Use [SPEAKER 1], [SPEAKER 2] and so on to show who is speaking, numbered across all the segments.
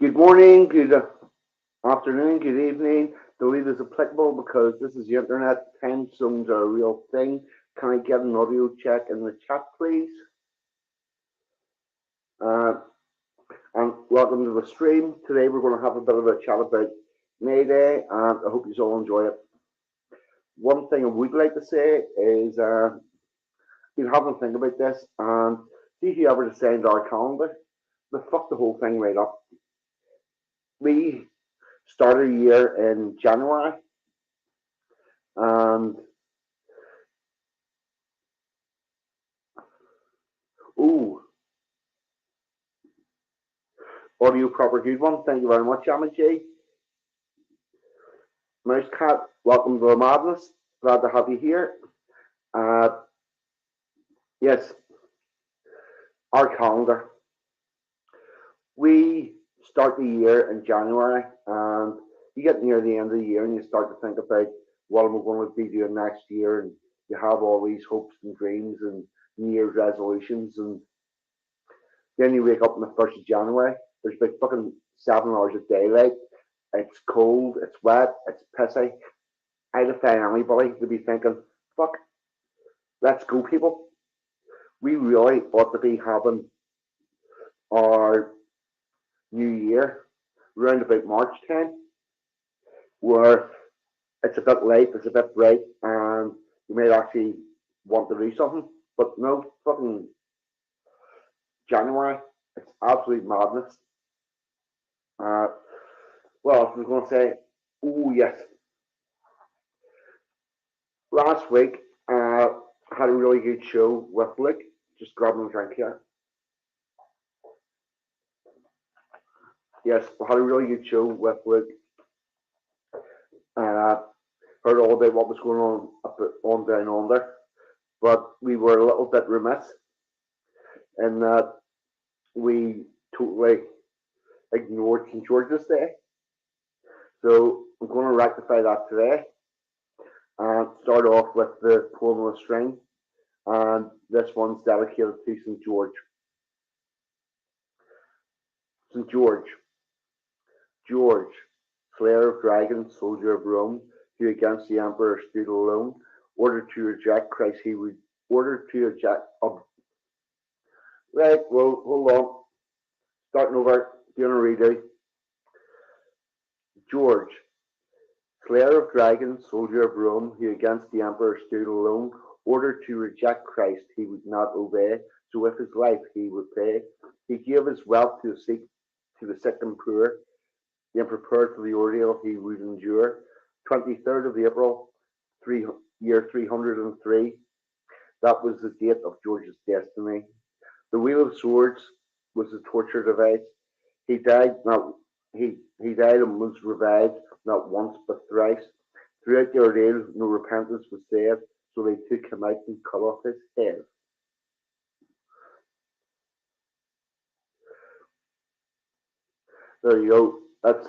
[SPEAKER 1] Good morning, good afternoon, good evening. Delete is applicable because this is the internet. Time zones are a real thing. Can I get an audio check in the chat, please? Uh, and welcome to the stream. Today we're going to have a bit of a chat about May Day, and I hope you all enjoy it. One thing I would like to say is, been having to think about this, and see if you ever designed our calendar, they fucked the whole thing right up. We started a year in January, and ooh, audio proper good one. Thank you very much, Yamaji. Mouse Cat, welcome to the madness. Glad to have you here. Uh, yes, our calendar. We start the year in January, and you get near the end of the year, and you start to think about what am I going to be doing next year, and you have all these hopes and dreams and New Year's resolutions, and then you wake up on the 1st of January. There's about fucking 7 hours of daylight. It's cold, it's wet, it's pissy. I defy anybody to be thinking, fuck, let's go, people. We really ought to be having our new year around about March time, where it's a bit late, it's a bit bright, and you may actually want to do something. But no, fucking January, it's absolute madness. Well, I was going to say, oh yes, last week I had a really good show with Luke. Just grabbing a drink here. Yes, we had a really good show with Luke. Heard all about what was going on up on down under, but we were a little bit remiss in that we totally ignored St George's Day. So I'm going to rectify that today and start off with the poem of the string, and this one's dedicated to St George. St George, George, slayer of dragons, soldier of Rome, who against the emperor stood alone, ordered to reject Christ, he would order to reject. Right, well, hold on. Starting over, doing a redo. George, slayer of dragons, soldier of Rome, who against the emperor stood alone, ordered to reject Christ, he would not obey, so with his life he would pay. He gave his wealth to the sick and poor, then prepared for the ordeal he would endure. 23rd of April, year 303, that was the date of George's destiny. The wheel of swords was the torture device. He died not he died and was revived not once but thrice. Throughout the ordeal, no repentance was said, so they took him out and cut off his head. There you go. That's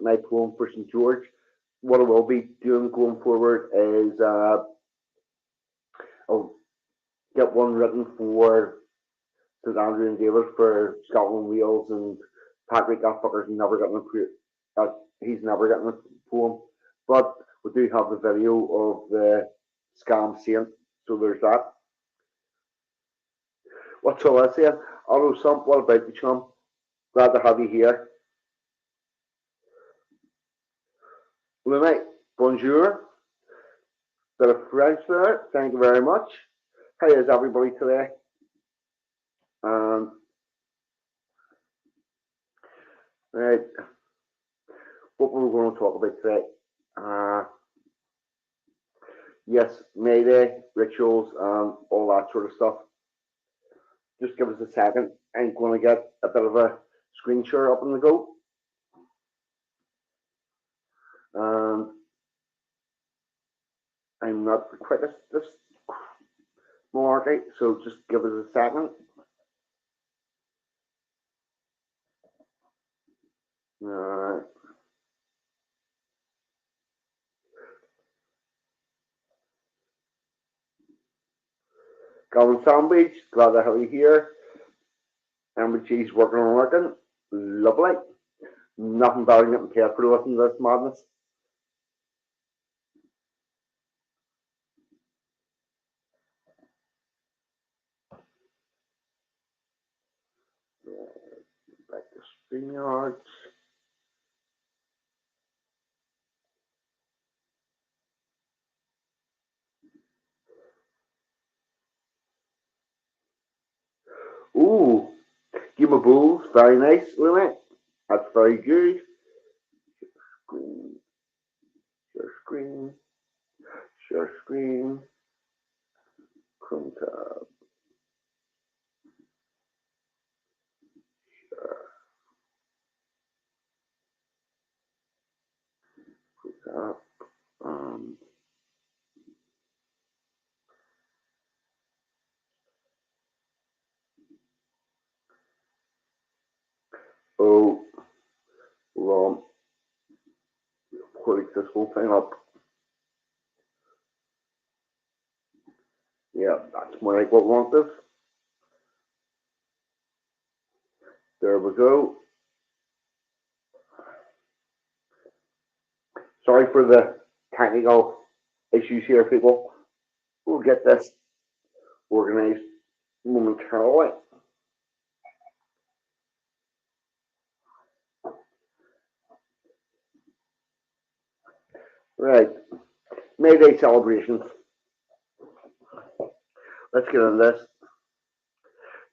[SPEAKER 1] my poem for St George. What I will be doing going forward is I'll get one written for St Andrew and David for Scotland, Wales, and Patrick. That fucker's never gotten he's never gotten a poem. But we do have the video of the scam saint, so there's that. What's all I saying? Hello, Sump. What about you, chum? Glad to have you here. Louis, bonjour. Bit of French there. Thank you very much. How is everybody today? Right. What we're going to talk about today? Yes, May Day, rituals, all that sort of stuff. Just give us a second. I'm going to get a bit of a screen share up on the go. I'm not the quickest this malarkey, so just give us a second. Alright. Calvin Sandwich, glad to have you here. Amber G's working on working. Lovely. Nothing better than getting paid for listening to this madness. Back to StreamYard. Ooh, Game of Bulls, very nice, isn't it? That's very good. Screen, share screen, share screen, Chrome tab, tab, um, oh, well, click this whole thing up. Yeah, that's more like what we want this. There we go. Sorry for the technical issues here, people. We'll get this organized momentarily. Right, May Day celebrations. Let's get into this.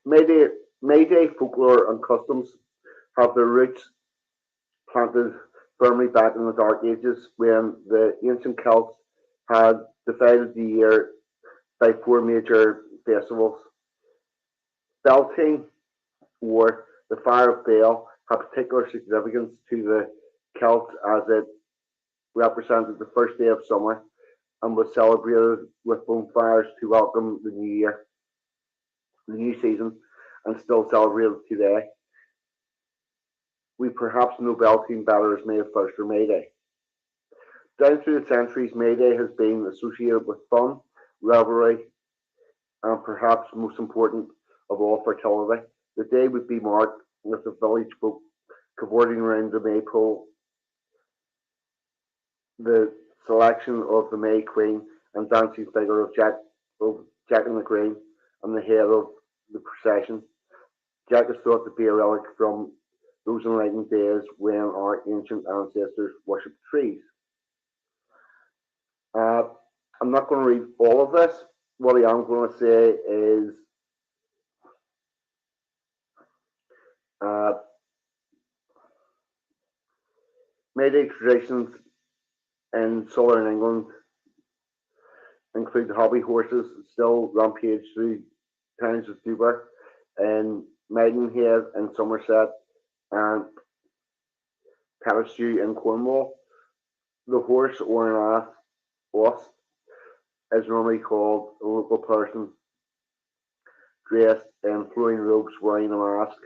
[SPEAKER 1] May Day, May Day folklore and customs have their roots planted firmly back in the Dark Ages when the ancient Celts had divided the year by four major festivals. Beltane, or the Fire of Baal, had particular significance to the Celts as it represented the first day of summer and was celebrated with bonfires to welcome the new year, the new season, and still celebrated today. We perhaps know Beltane better as May 1st or May Day. Down through the centuries, May Day has been associated with fun, revelry, and perhaps most important of all, fertility. The day would be marked with the village folk cavorting around the maypole, the selection of the May Queen and dancing figure of Jack in the Green on the head of the procession. Jack is thought to be a relic from those enlightened days when our ancient ancestors worshipped trees. Uh, I'm not going to read all of this. What I am going to say is uh, May Day traditions in southern England include hobby horses still rampage through towns of Duber and Maidenhead in Somerset and Pettistew in Cornwall. The horse or an ass is normally called a local person dressed in flowing robes wearing a mask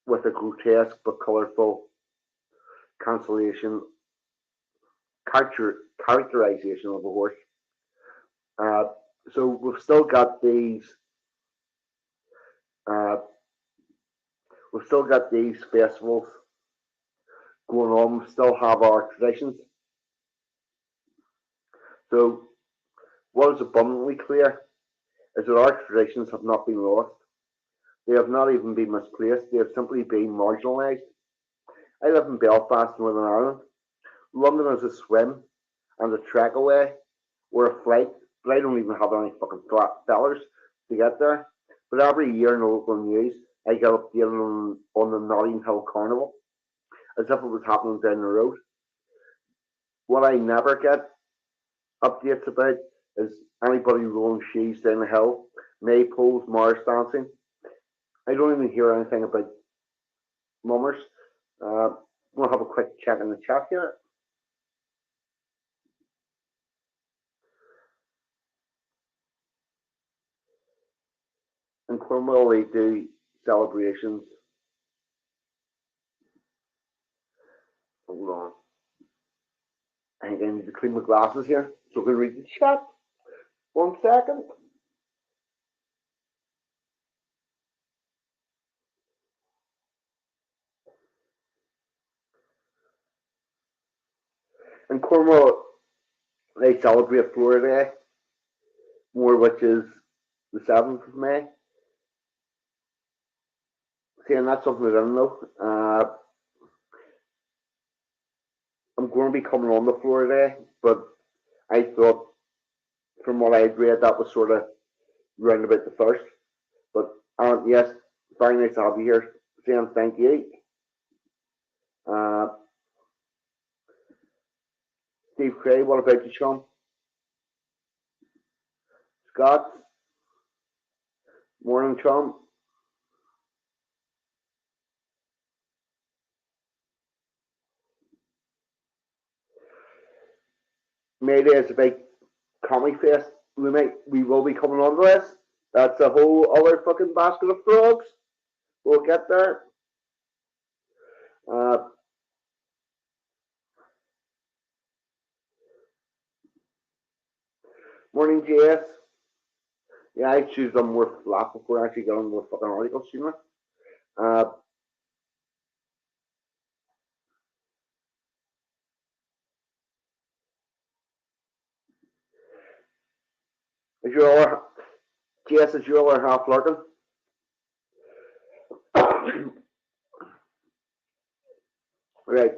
[SPEAKER 1] with a grotesque but colourful cancellation characterization of a horse. Uh, so uh, we've still got these festivals going on. We still have our traditions. So what is abundantly clear is that our traditions have not been lost. They have not even been misplaced. They have simply been marginalised. I live in Belfast, Northern Ireland. London is a swim and a trek away or a flight, but I don't even have any fucking dollars to get there. But every year in the local news, I get updated on the Notting Hill Carnival as if it was happening down the road. What I never get updates about is anybody rolling shoes down the hill, maypoles, Morris dancing. I don't even hear anything about mummers. We'll have a quick check in the chat here. In Cornwall, they do celebrations. Hold on. I think I need to clean my glasses here so I can read the chat. 1 second. In Cornwall, they celebrate Florida Day more, which is the 7th of May. See, and that's something I don't know. I'm going to be coming on the Florida Day, but I thought, from what I'd read, that was sort of round about the first. But yes, very nice to have you here, Sam. Thank you. Uh, Steve Cray, what about you, Sean? Scott, morning, Sean. Mayday is a big comedy fest. We will be coming on to this. That's a whole other fucking basket of frogs. We'll get there. Uh, Morning, JS. Yeah, I choose them more flat before I actually get on with fucking articles, you know. Uh, is your other, JS, is your other half lurking? Right.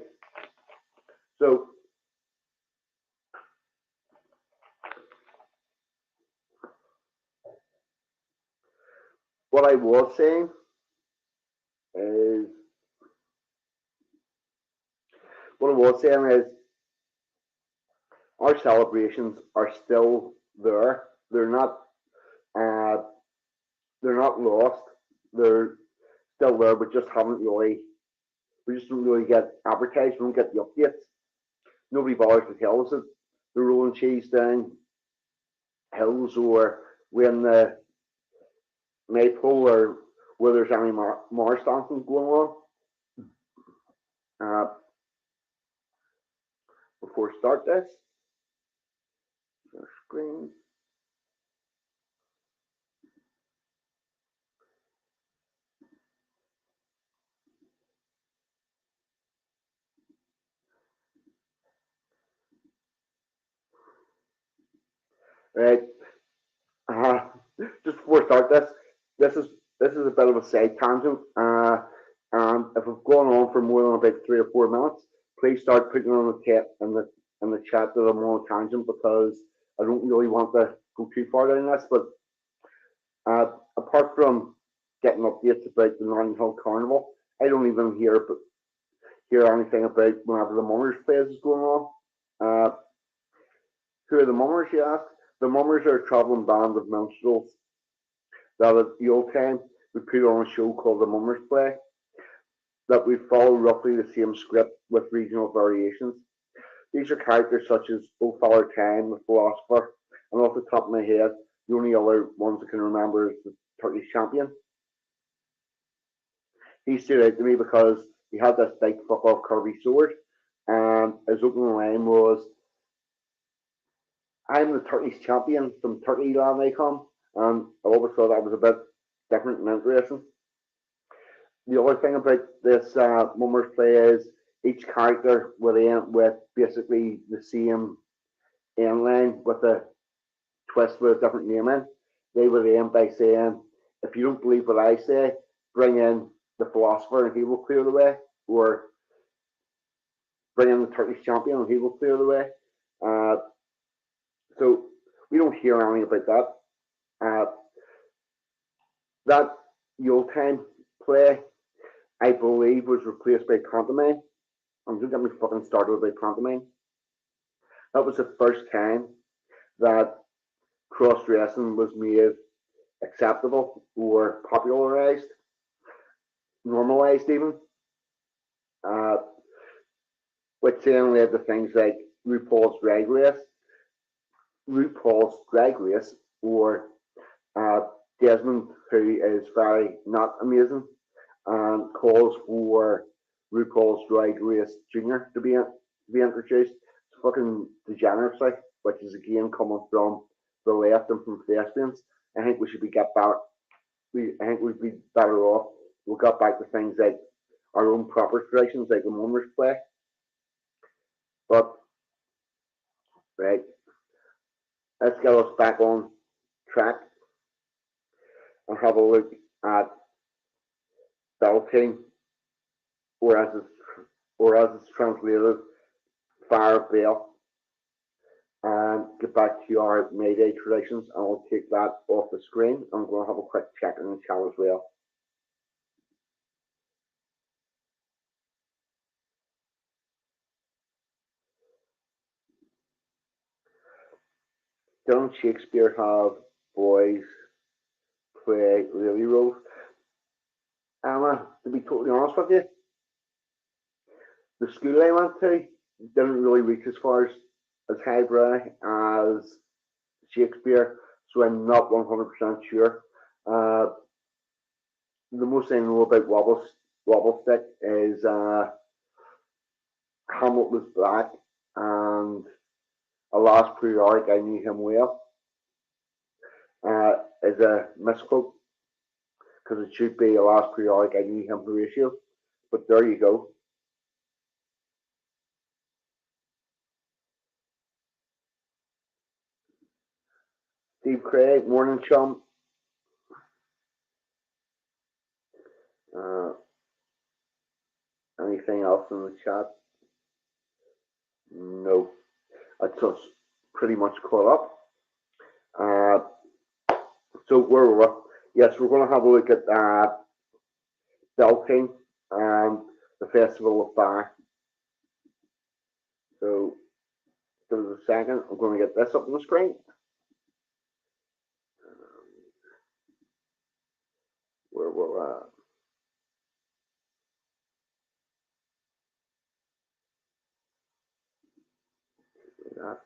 [SPEAKER 1] So, what I was saying is, our celebrations are still there. They're not, uh, they're not lost. They're still there, but just haven't really. We just don't really get advertised. We don't get the updates. Nobody bothers to tell us it. They're rolling cheese down hills, or when the Maypole, or where there's any Mars dancing going on. Uh, Before I start this, screen. Right. Uh, just before I start this, this is this is a bit of a side tangent. And if we've gone on for more than about 3 or 4 minutes, please start putting on the chat in the chat that I'm on a tangent, because I don't really want to go too far down this. But apart from getting updates about the Notting Hill Carnival, I don't even hear anything about whenever the Mummers plays is going on. Uh, who are the Mummers, you ask? The Mummers are a travelling band of minstrels that at the old time we put on a show called the Mummers Play, that we follow roughly the same script with regional variations. These are characters such as Old Father Time, the Philosopher, and off the top of my head, the only other ones I can remember is the Turkish Champion. He stood out to me because he had this big fuck off curvy sword, and his opening line was, "I'm the Turkish champion, from Turkey land I come," and I always thought that was a bit different and interesting. The other thing about this Mummers Play is each character would end with basically the same end line with a twist with a different name in. They would end by saying, "If you don't believe what I say, bring in the Philosopher and he will clear the way," or "Bring in the Turkish Champion and he will clear the way." Uh, so we don't hear anything about that. Uh, that Yuletime play, I believe, was replaced by pantomime. I'm just getting me fucking started about pantomime. That was the first time that cross dressing was made acceptable or popularized, normalized even, uh, which then led to things like RuPaul's Drag Race, or uh, Desmond, who is very not amazing, and calls for RuPaul's Drag Race Junior to be introduced. It's fucking degeneracy, which is again coming from the left and from thespians. I think we should be get back. I think we'd be better off. We'll get back to things like our own proper traditions, like the Mummers Play. But Right, let's get us back on track and have a look at belting, or as it's translated, fire bell, and get back to our May Day traditions. And I'll take that off the screen. I'm going to have a quick check in the chat as well. Don't Shakespeare have boys play lily roles? Emma, to be totally honest with you, the school I went to didn't really reach as far as highbrow as Shakespeare, so I'm not 100% sure. Uh, the most I know about Wobblestick is Hamlet was black, and alas prioric, I knew him well, is a misquote, because it should be alas prioric, I knew him Horatio. But there you go. Steve Craig, morning chum. Uh, Anything else in the chat? No. I just pretty much caught up. So where were we? Yes, we're going to have a look at Beltane and the Festival of Fire. So give us a second. I'm going to get this up on the screen. Where we're at. That.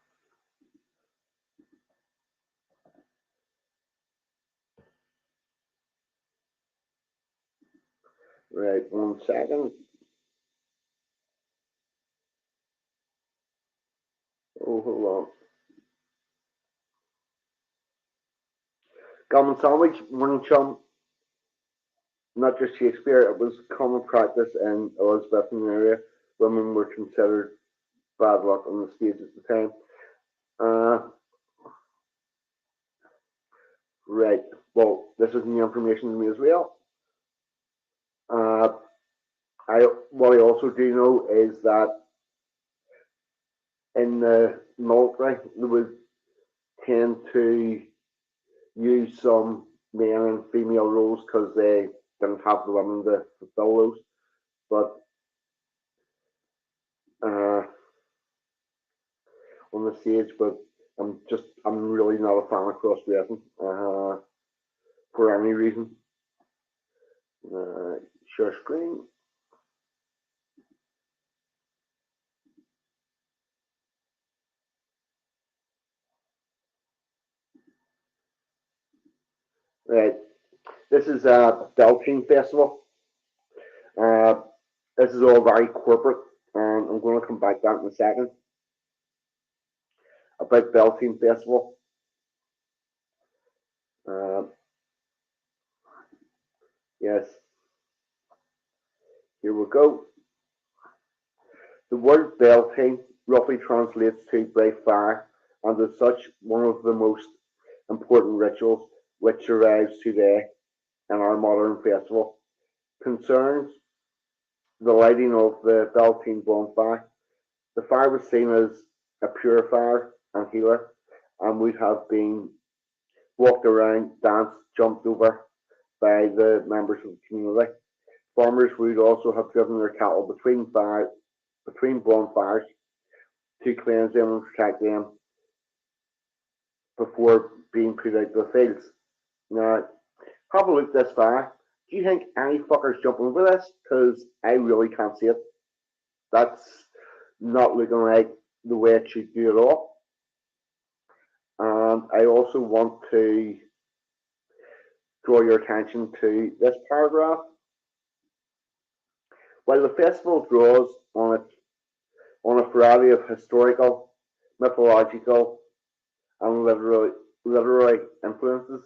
[SPEAKER 1] Right, 1 second. Oh, hold on. Common sandwich, morning chum. Not just Shakespeare, it was common practice in Elizabethan area. Women were considered bad luck on the stage at the time. Right. Well, this is new information to me as well. What I also do know is that in the military, they would tend to use some male and female roles because they didn't have the women to fulfill those. But on the stage, but I'm really not a fan of cross dressing for any reason. Share screen. Right. This is a Beltane Festival. This is all very corporate, and I'm going to come back to that in a second. About Beltane Festival. Yes. Here we go. The word Beltane roughly translates to bright fire, and as such, one of the most important rituals which survives today in our modern festival. Concerns the lighting of the Beltane bonfire. The fire was seen as a purifier and healer, and would have been walked around, danced, jumped over by the members of the community. Farmers would also have driven their cattle between bonfires to cleanse them and protect them before being put out to the fields. Now, have a look this far. Do you think any fuckers jumping over this? Because I really can't see it. That's not looking like the way it should do at all. And I also want to draw your attention to this paragraph. While the festival draws on a variety of historical, mythological, and literary influences,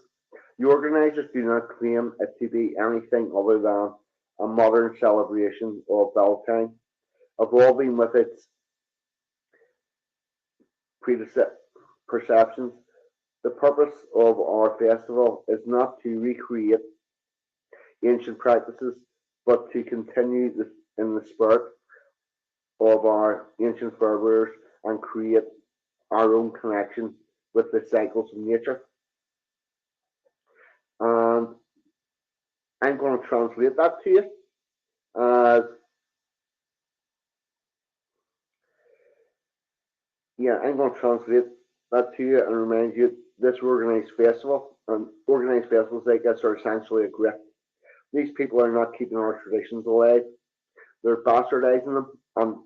[SPEAKER 1] the organisers do not claim it to be anything other than a modern celebration of Beltane, evolving with its perceptions. The purpose of our festival is not to recreate ancient practices, but to continue in the spirit of our ancient forebears and create our own connection with the cycles of nature. And I'm going to translate that to you as I'm going to translate that to you and remind you this organized festival and organized festivals like this are essentially a grift. These people are not keeping our traditions alive; they're bastardizing them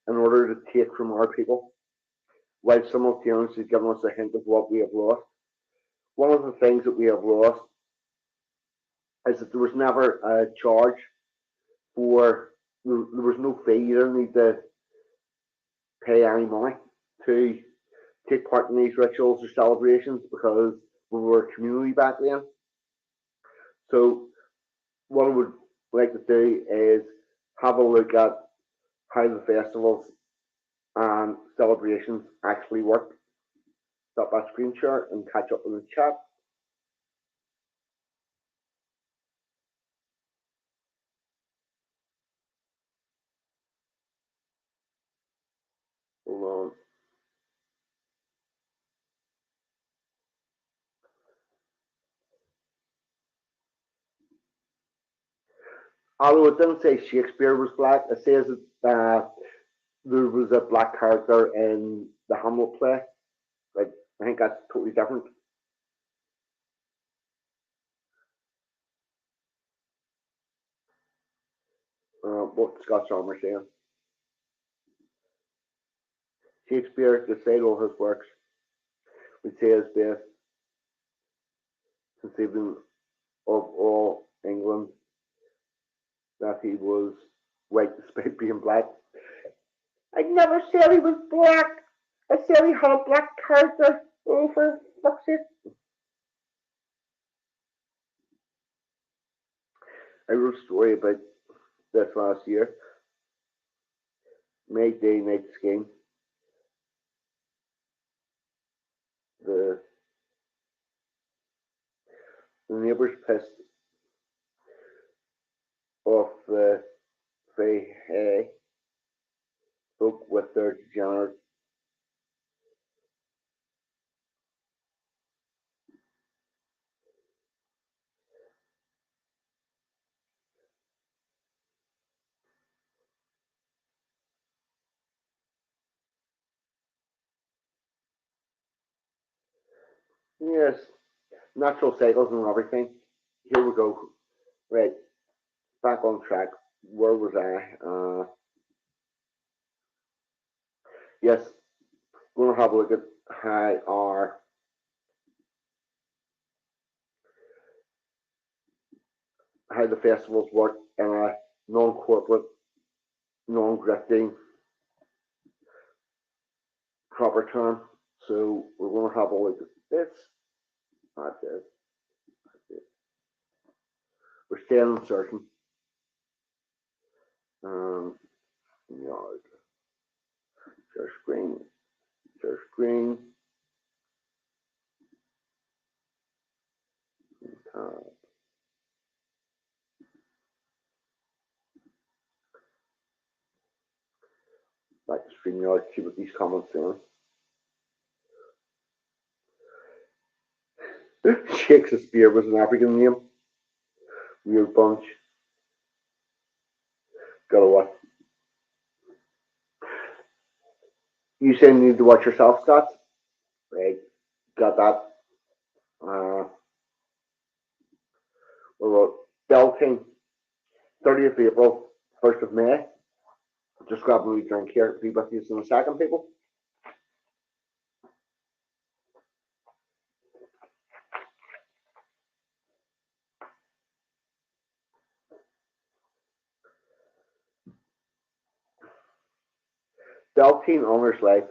[SPEAKER 1] in order to take from our people, while simultaneously giving us a hint of what we have lost. One of the things that we have lost is that there was never a charge for, there was no fee. You don't need to pay any money to take part in these rituals or celebrations because we were a community back then. So, what I would like to do is have a look at how the festivals and celebrations actually work. Stop that screen share and catch up in the chat. Hold on. Although it didn't say Shakespeare was black, it says that there was a black character in the Hamlet play. Like, I think that's totally different. What Scott's Armour saying. Shakespeare, despite all his works, would say his best conceiving of all England that he was white despite being black. I never said he was black. I said he had a black character. Oh, for fuck's sake. I wrote a story about this last year. May Day Night Scheme. The, the neighbours pissed off the Fahey folk with their degenerate. Yes, natural cycles and everything. Here we go. Right, back on track. Where was I? Yes, we're going to have a look at how the festivals work in a non-corporate, non-grifting, proper term. So we're going to have a look at this. That's it. That's it. We're staying uncertain. Yard. Share screen. Share screen. Back to StreamYard, see what these comments saying. Shakespeare was an African name. Weird bunch. Gotta watch. You say you need to watch yourself, Scott? Right. Got that. What about Belting? 30th of April, 1st of May. Just grab a wee drink here. Be with you in a second, people. Beltane honors life.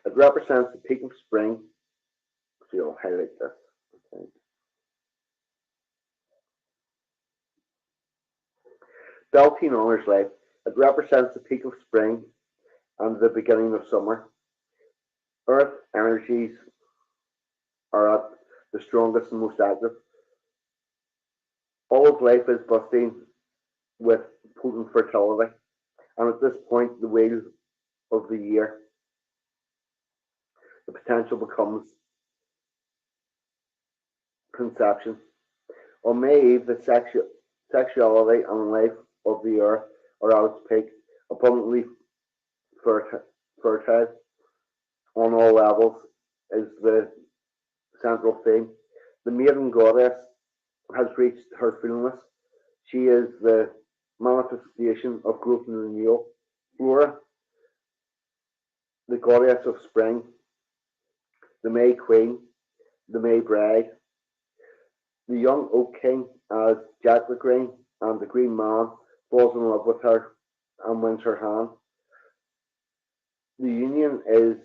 [SPEAKER 1] It represents the peak of spring. So you'll highlight this. Okay. Beltane honors life. It represents the peak of spring and the beginning of summer. Earth energies are at the strongest and most active. All of life is busting with potent fertility, and at this point, the wheel of the year, the potential becomes conception. On May Eve, the sexuality and life of the earth are at its peak, abundantly fertile on all levels is the central theme. The maiden goddess has reached her fullness. She is the manifestation of growth and renewal. Flora, the goddess of spring, the May Queen, the May Bride, the young Oak King as Jack the Green, and the Green Man falls in love with her and wins her hand. The union is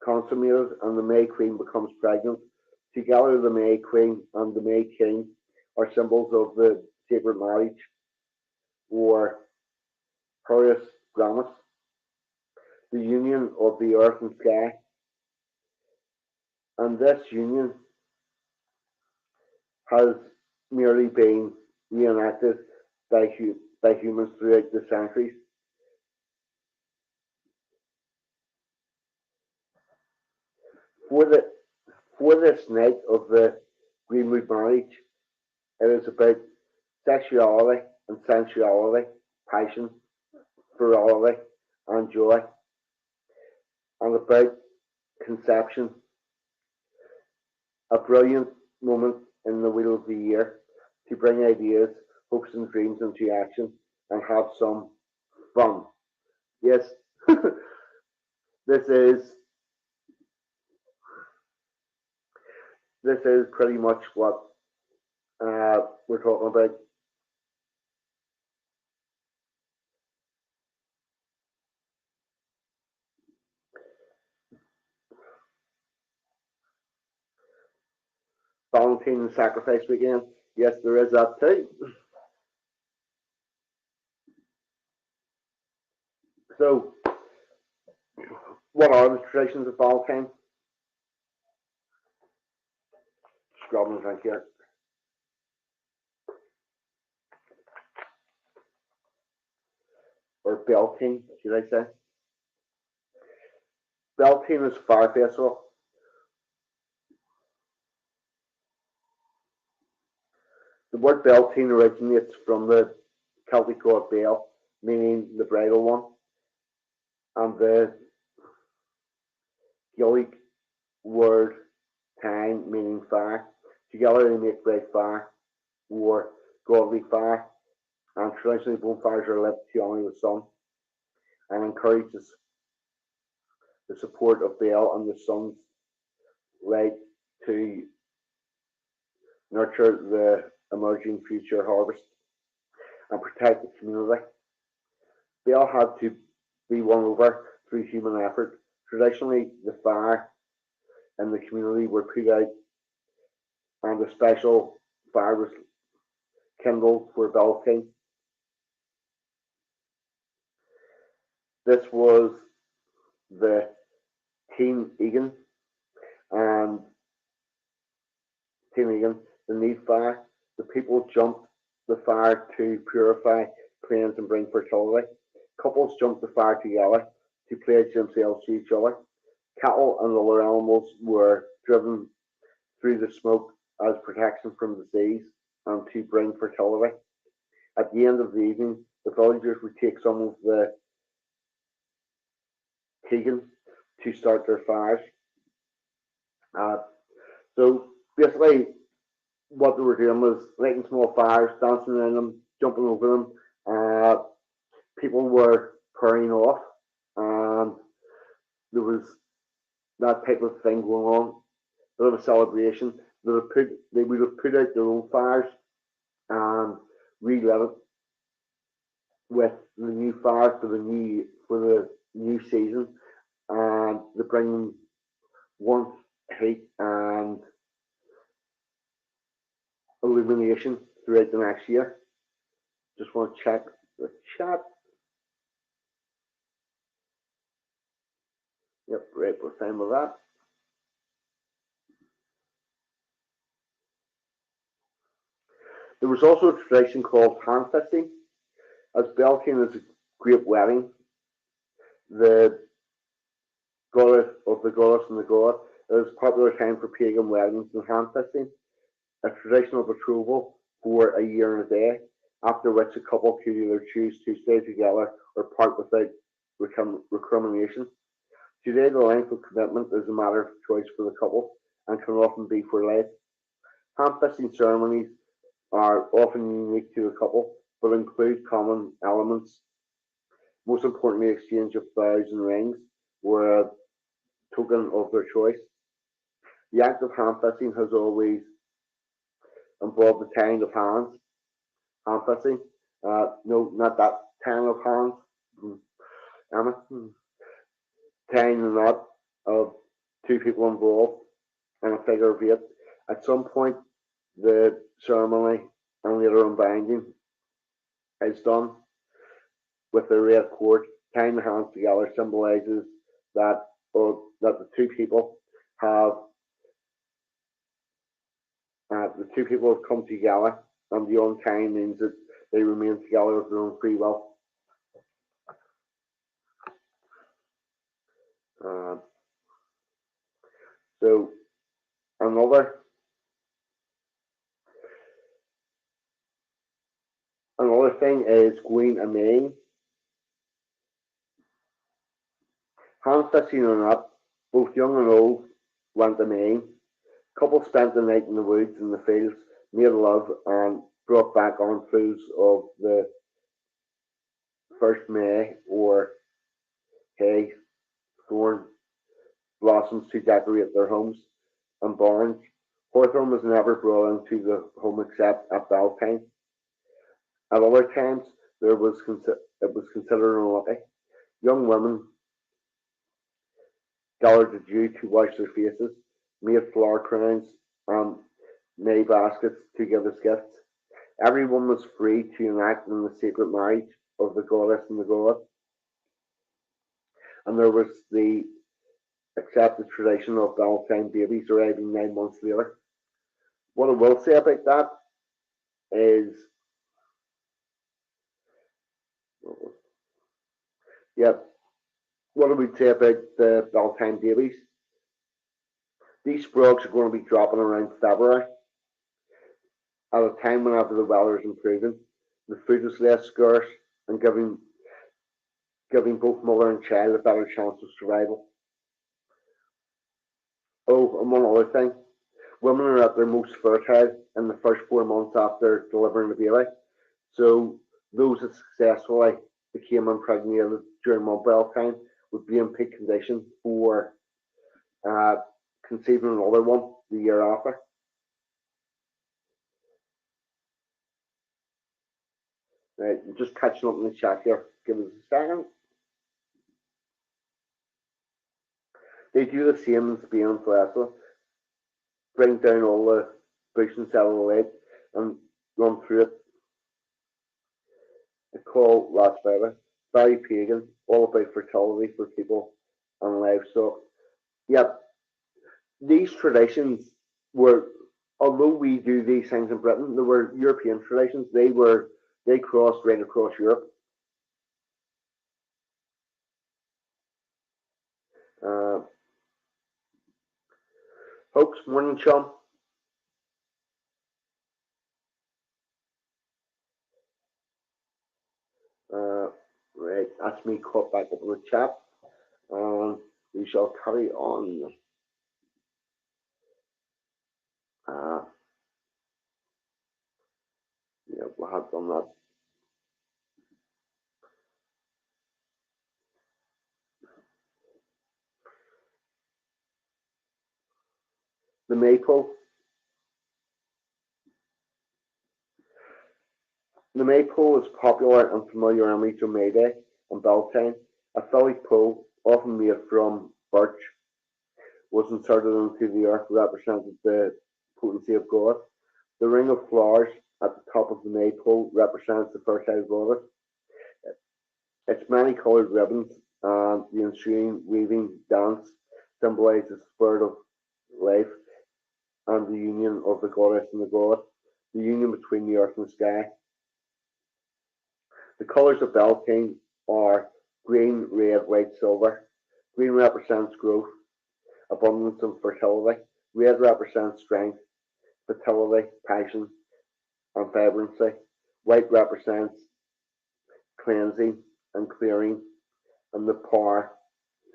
[SPEAKER 1] consummated and the May Queen becomes pregnant. Together, the May Queen and the May King are symbols of the sacred marriage, or Horus Gramus, the union of the earth and sky. And this union has merely been reenacted by humans throughout the centuries. For, the, for this night of the Greenwood marriage, it is about sexuality and sensuality, passion, ferocity, and joy, and about conception, a brilliant moment in the wheel of the year to bring ideas, hopes, and dreams into action and have some fun. Yes, this is this is pretty much what we're talking about. Valentine and Sacrifice Weekend. Yes, there is that too. So, what are the traditions of Valentine? Scroll and drink here. Or Beltane, should I say? Beltane is Fire Festival. The word Beltane originates from the Celtic god Bel, meaning the bridal one, and the Gaelic word time, meaning fire. Together they make bright fire, or godly fire, and traditionally bonfires are lit to honour the sun and encourages the support of Bel and the sun's light to nurture the emerging future harvest and protect the community. Bel had to be won over through human effort. Traditionally, the fire in the community were put out and a special fire was kindled for Beltane. This was the Teen Egan and Teen Egan, the need fire. The people jumped the fire to purify, cleanse, and bring fertility. Couples jumped the fire together to pledge themselves to each other. Cattle and other animals were driven through the smoke as protection from disease and to bring fertility. At the end of the evening, the villagers would take some of the Tegan to start their fires. Uh, so basically, what they were doing was lighting small fires, dancing in them, jumping over them. People were purring off, and there was that type of thing going on. A bit of a celebration. They would have put out their own fires and relit it with the new fire for the new season, and they bring warmth, heat, and illumination throughout the next year. Just want to check the chat. Yep, right, we're fine with that. There was also a tradition called hand fisting. As Beltane is a great wedding, the goddess of the goddess and the god, it was a popular time for pagan weddings and hand fisting, a traditional betrothal for a year and a day, after which a couple could either choose to stay together or part without recrimination. Today, the length of commitment is a matter of choice for the couple and can often be for life. Hand fisting ceremonies are often unique to the couple, but include common elements, most importantly, exchange of vows and rings, or a token of their choice. The act of hand fisting has always involved the tying of hands. Hand fisting, no, not that tying of hands. Emma, tying the knot of two people involved in a figure of eight. At some point, the ceremony and later unbinding is done with the red cord. Tying the hands together symbolizes that that have the two people have come together, and the untying means that they remain together of their own free will. Uh, so another another thing is going a Maine. Hand fishing or not, both young and old went a Maine. Couples spent the night in the woods and the fields, made love, and brought back armfuls of the first May or hay, thorn blossoms to decorate their homes and barns. Hawthorn was never brought into the home except at Beltane. At other times, it was considered unlucky. Young women gathered the dew to wash their faces, made flower crowns, and May baskets to give as gifts. Everyone was free to enact in the sacred marriage of the goddess and the god, and there was the accepted tradition of Valentine babies arriving 9 months later. What I will say about that is, yeah, what I would say about the Valentine babies, these frogs are going to be dropping around February at a time whenever the weather is improving, the food is less scarce, and giving both mother and child a better chance of survival. Oh, and one other thing, women are at their most fertile in the first 4 months after delivering the baby. So those that successfully became impregnated during mobile time would be in peak condition for uh, conceiving another one the year after. Right, just catching up in the chat here. Give us a second. They do the same in Spain and Suecia. Bring down all the bush and settle the lake and run through it. A call last Friday. Very pagan, all about fertility for people and livestock. Yep, these traditions were, although we do these things in Britain, they were European traditions. They crossed right across Europe. Uh, Folks, morning, chum. Right, that's me caught back up in the chat. We shall carry on. Uh, yeah, we have done that. The maypole. The maypole is popular and familiar on Rachel May Day and Beltane. A Philly pole, often made from birch, was inserted into the earth, represented the potency of God. The ring of flowers at the top of the maypole represents the fertile goddess. Its many coloured ribbons and the ensuing weaving dance symbolizes the spirit of life and the union of the goddess and the god, the union between the earth and sky. The colours of Beltane are green, red, white, silver. Green represents growth, abundance, and fertility. Red represents strength, fertility, passion, and vibrancy. White represents cleansing and clearing and the power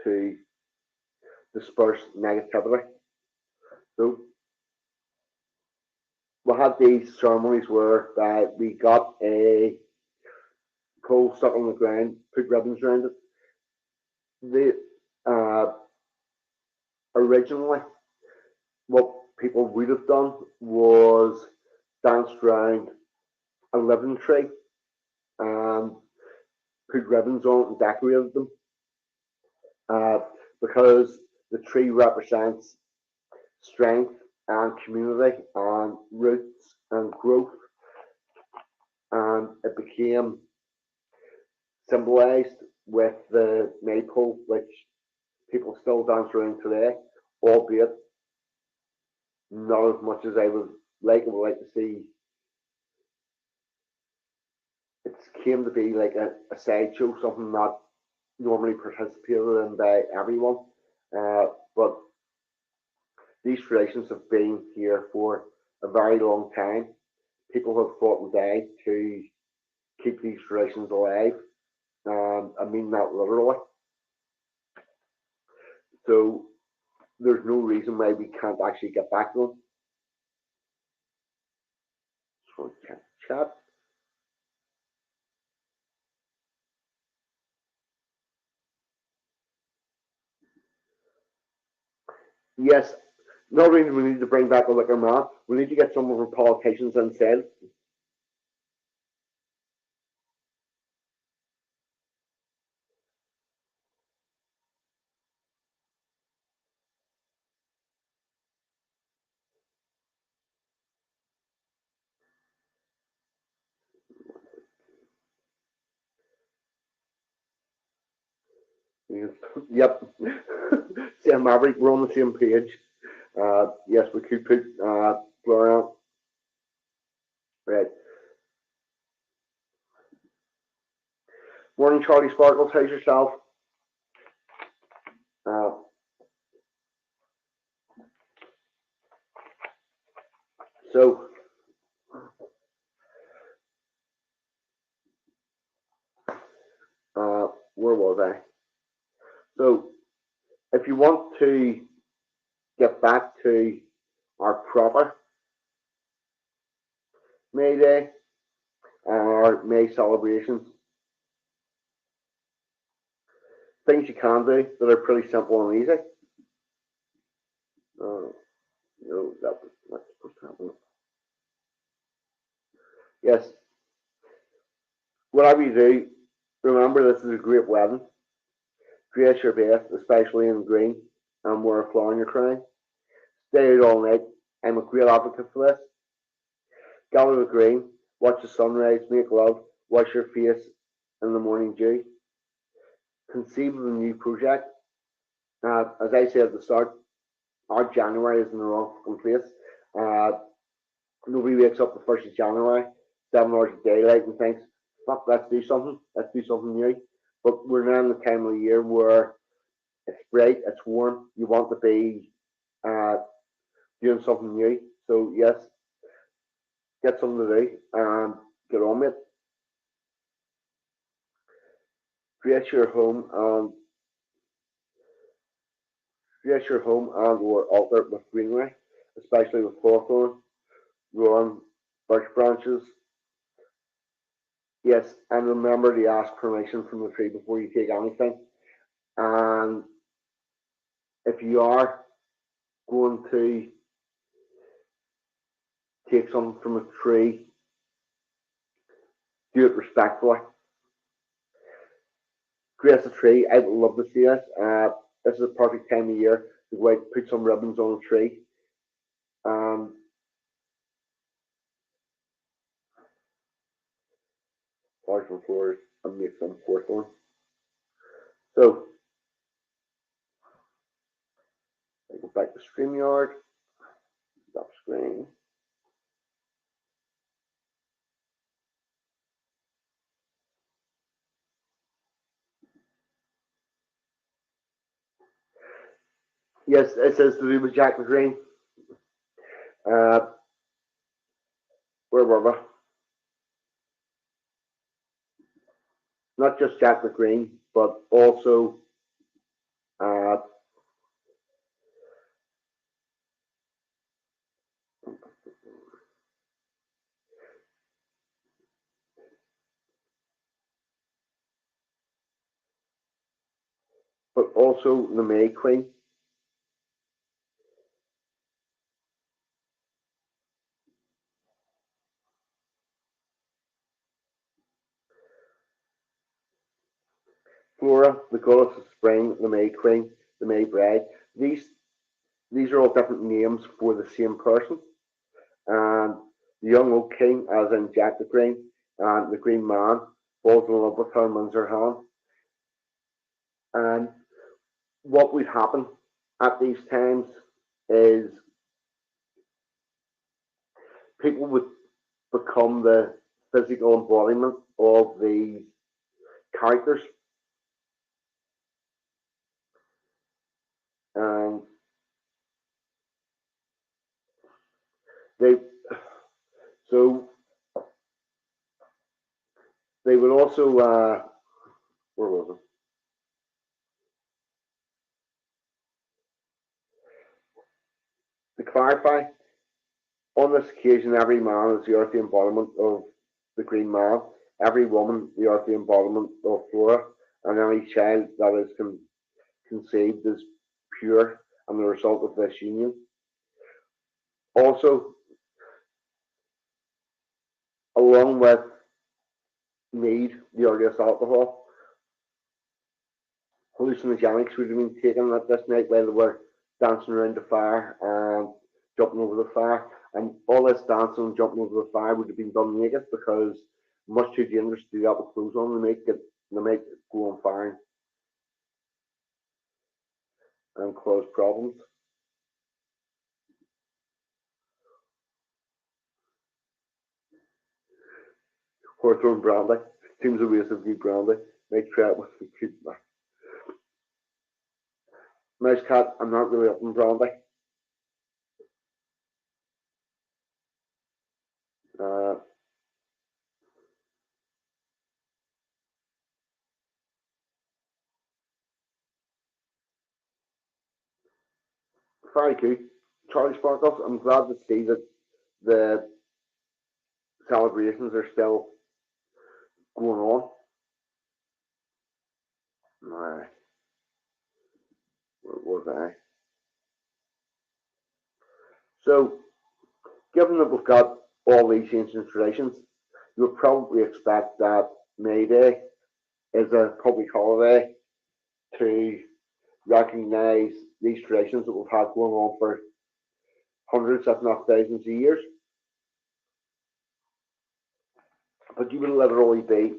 [SPEAKER 1] to disperse negativity. So we had these ceremonies where we got a pole stuck on the ground, put ribbons around it. The originally, what people would have done was danced around a living tree and put ribbons on it and decorated them uh, because the tree represents strength and community and roots and growth, and it became symbolized with the maypole, which people still dance around today, albeit not as much as I would like. I would like to see it came to be like a sideshow, something not normally participated in by everyone. But these traditions have been here for a very long time. People have fought and died to keep these traditions alive. I mean that literally. So there's no reason why we can't actually get back to them. So chat. Yes, not only do we need to bring back a liquor man, we need to get some of our politicians instead. Yep. Same Maverick, we're on the same page. Yes, we could put Florian. Right. Morning, Charlie Sparkles. How's yourself? Uh, so, where was I? So, if you want to get back to our proper May Day and our May celebrations, things you can do that are pretty simple and easy. Uh, no, that was not supposed to happen. Yes, whatever you do, remember this is a great wedding. Dress your best, especially in green, and wear a flower in your crown. Stay out all night. I'm a great advocate for this. Gather the green, watch the sunrise, make love, wash your face in the morning dew. Conceive of a new project. As I said at the start, our January is in the wrong fucking place. Uh, Nobody wakes up the 1st of January, 7 hours of daylight, and thinks, fuck, let's do something. Let's do something new. But we're now in the time of the year where it's bright, it's warm, you want to be uh, doing something new. So, yes, get something to do and get on with it. Dress your home and dress your home and or altar with greenery, especially with hawthorn, rowan, birch branches. Yes, and remember to ask permission from the tree before you take anything. And if you are going to take something from a tree, do it respectfully. Dress a tree. I would love to see this. This is a perfect time of year to go out, put some ribbons on a tree, um, polish some floors, and make some hawthorn. So I go back to StreamYard, stop screen. Yes, it says to do with Jack McGreen. Where were we? Not just Jack McGreen, but also uh, the May Queen. Flora, the goddess of spring, the May Queen, the May Bride. These these are all different names for the same person. And the young oak king, as in Jack the Green, and the Green Man falls in love with her and wins her hand. And what would happen at these times is people would become the physical embodiment of these characters. And they so they would also where was it? To clarify, on this occasion, every man is the earthly embodiment of the Green Man, every woman the earthly embodiment of Flora, and any child that is conceived is pure and the result of this union. Also, along with mead, the earliest alcohol, hallucinogenics would have been taken at this night while they were dancing around the fire and jumping over the fire. And all this dancing and jumping over the fire would have been done naked because much too dangerous to do that with clothes on. They might go on fire and cause problems. Hawthorne brandy seems a waste of good brandy. Might try it with the cute mouse cat. I'm not really up in brandy. Uh, Very good. Charlie Sparkles, I'm glad to see that the celebrations are still going on. Uh, where was I? So, given that we've got all these ancient traditions, you would probably expect that May Day is a public holiday to recognise these traditions that we've had going on for hundreds, if not thousands of years. But you would literally be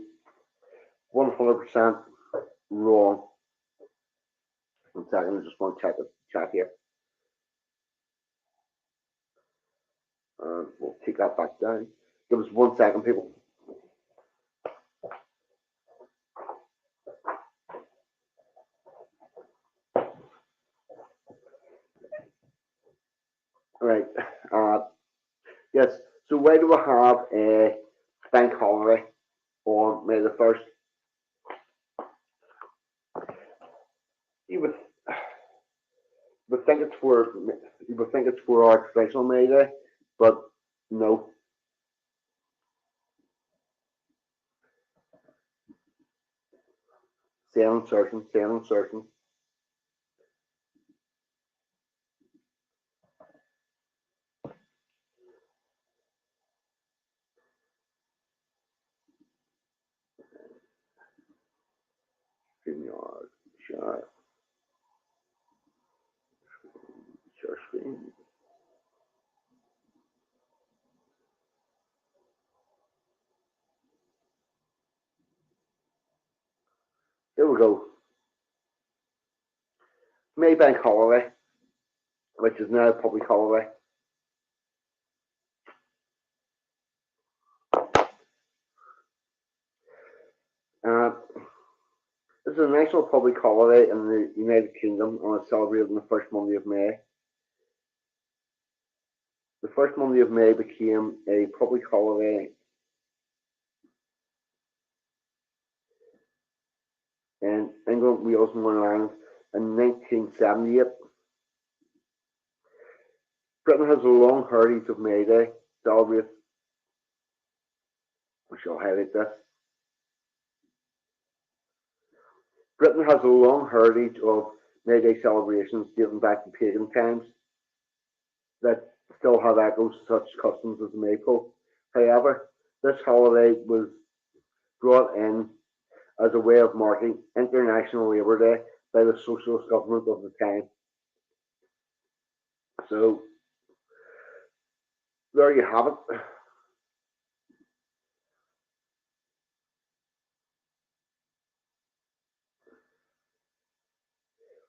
[SPEAKER 1] 100% wrong. One second, I just want to check the chat here. We'll take that back down. Give us 1 second, people. All right. Yes. So why do we have a bank holiday on May the 1st? You would think it's for our traditional May Day, but no. Stay uncertain. Stay uncertain. StreamYard. Share screen. Here we go. May Bank holiday, which is now a public holiday. Uh, this is a national public holiday in the United Kingdom and is celebrated on the first Monday of May. The first Monday of May became a public holiday in England, Wales, and Northern Ireland in 1978. Britain has a long heritage of May Day. Celebrate. I shall highlight this. Britain has a long heritage of May Day celebrations dating back to pagan times that still have echoes of such customs as the Maypole. However, this holiday was brought in as a way of marking International Labour Day by the socialist government of the time. So, there you have it.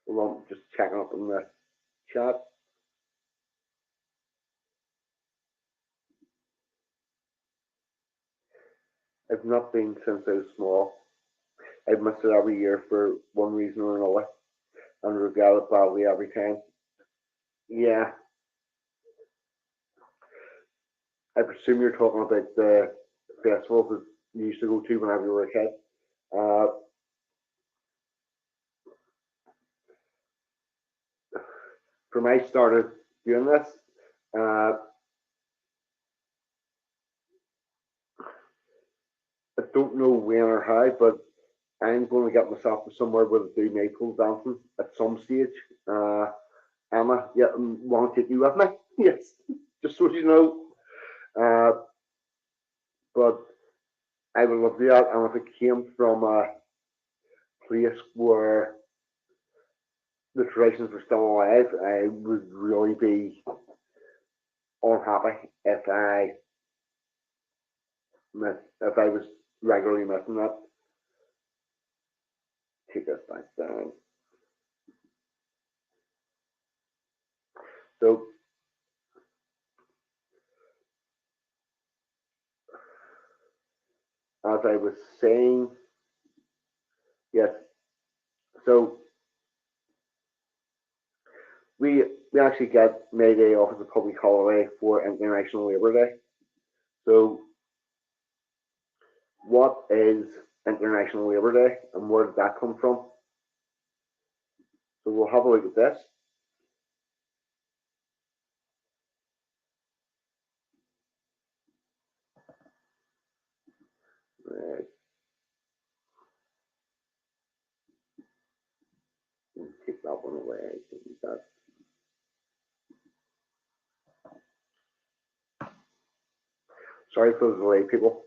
[SPEAKER 1] Well, I'm just checking up in the chat. I've not been since I was small. I've missed it every year for one reason or another and regret it badly every time. Yeah, I presume you're talking about the festivals that you used to go to whenever you were a kid. Uh, from I started doing this, uh, I don't know when or how, but I'm going to get myself to somewhere where they do maypole dancing at some stage. Emma, yeah, want to take you with me? Yes, just so you know. Uh, but I would love to do that, and if it came from a place where the traditions were still alive, I would really be unhappy if I was regularly missing that. Take this back down. So, as I was saying, yes. So we actually get May Day off as a public holiday for International Labour Day. So, what is International Labour Day, and where did that come from? So we'll have a look at this. Right. Take that one away. That. Sorry for the delay, people.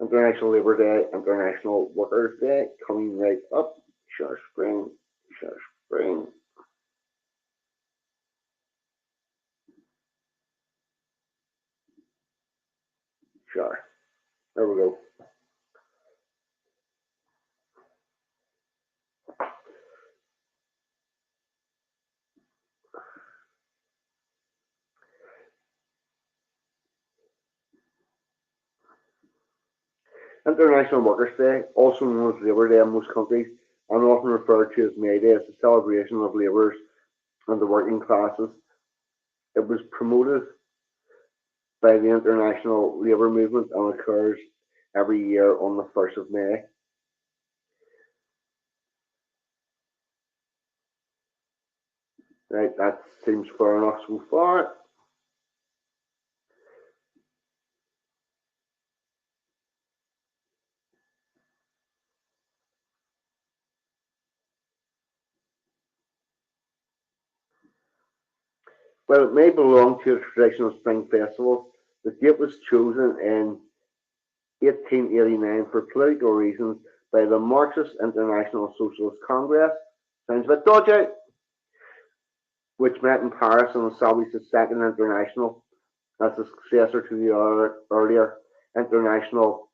[SPEAKER 1] International Labour Day, International Workers' Day, coming right up. Share spring, share spring. Share. There we go. International Workers' Day, also known as Labour Day in most countries, and often referred to as May Day, is a celebration of labourers and the working classes. It was promoted by the international labour movement and occurs every year on the 1st of May. Right, that seems fair enough so far. While it may belong to the traditional spring festival, the date was chosen in 1889 for political reasons by the Marxist International Socialist Congress, sounds a bit dodgy, which met in Paris and established the Second International as the successor to the earlier International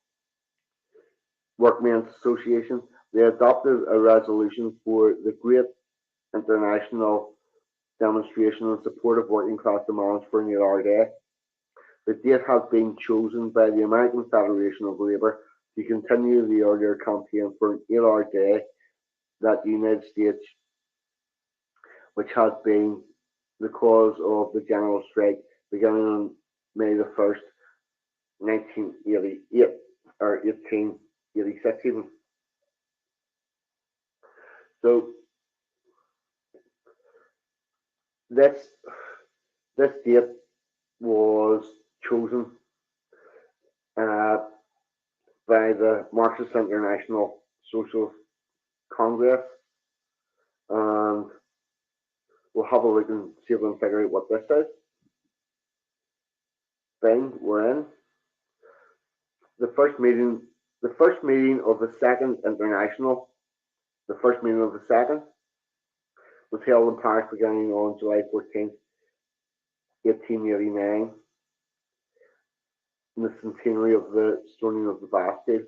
[SPEAKER 1] Workmen's Association. They adopted a resolution for the Great International Demonstration in support of working class demands for an 8-hour day. The date has been chosen by the American Federation of Labour to continue the earlier campaign for an 8-hour day that the United States, which had been the cause of the general strike beginning on May the 1st, 1988, or 1886 even. So this date was chosen uh, by the Marxist International Socialist Congress, and we'll have a look and see if we can figure out what this is. Thing we're in the first meeting of the Second International. The first meeting of the second was held in Paris beginning on July 14th, 1889, in the centenary of the stoning of the Bastille.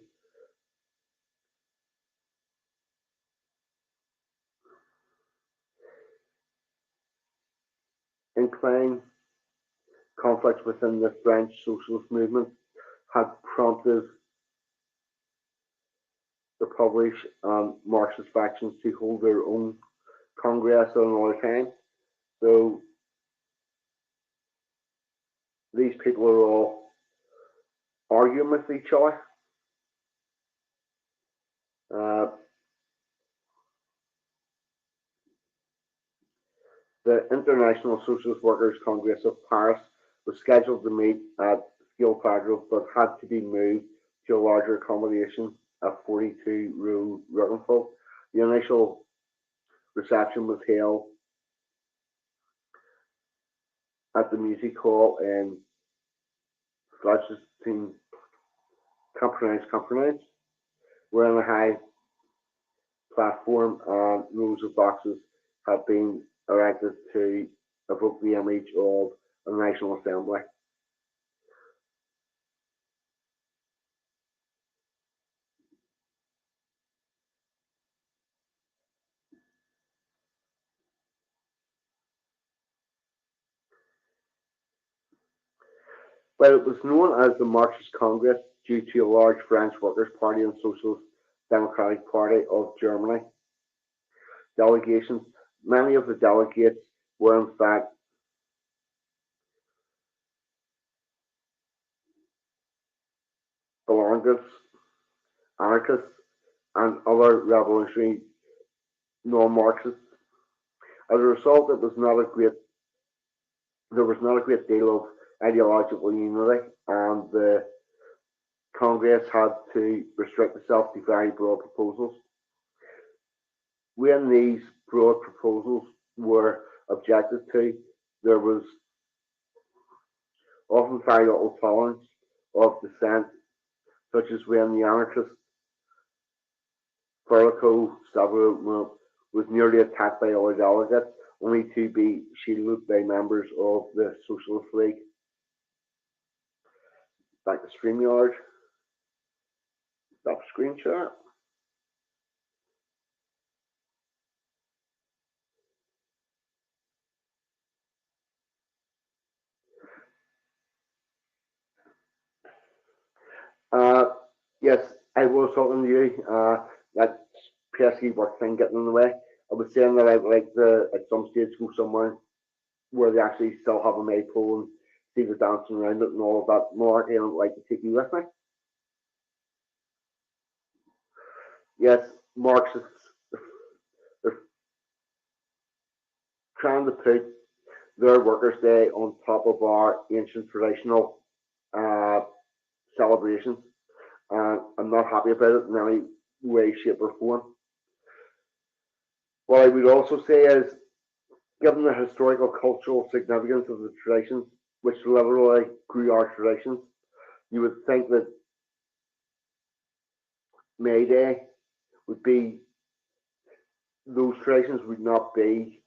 [SPEAKER 1] Incline conflicts within the French socialist movement had prompted the Polish and Marxist factions to hold their own congress at another time. So these people are all arguing with each other. The International Socialist Workers' Congress of Paris was scheduled to meet at Skilpadro, but had to be moved to a larger accommodation at 42 Rue Roquefort. The initial reception was held at the music hall in Flashstein Compromise, where a high platform and rows of boxes have been erected to evoke the image of a national assembly. Well, it was known as the Marxist Congress due to a large French Workers' Party and Socialist Democratic Party of Germany delegations. Many of the delegates were in fact Belongists, anarchists, and other revolutionary non-Marxists. As a result, there was not a great deal of ideological unity, and the Congress had to restrict itself to very broad proposals. When these broad proposals were objected to, there was often very little tolerance of dissent, such as when the anarchist Federico Savio was nearly attacked by other delegates, only to be shielded by members of the Socialist League. Back to StreamYard. Stop screen share. Uh, yes, I was talking to you. That pesky work thing getting in the way. I was saying that I'd like to, at some stage, go somewhere where they actually still have a maypole and see the dancing around it and all of that. More, I don't like to take you with me. Yes, Marxists, they're trying to put their Workers' Day on top of our ancient traditional uh, celebrations. I'm not happy about it in any way, shape, or form. What I would also say is, given the historical cultural significance of the traditions, which literally grew our traditions, you would think that May Day would be, those traditions would not be,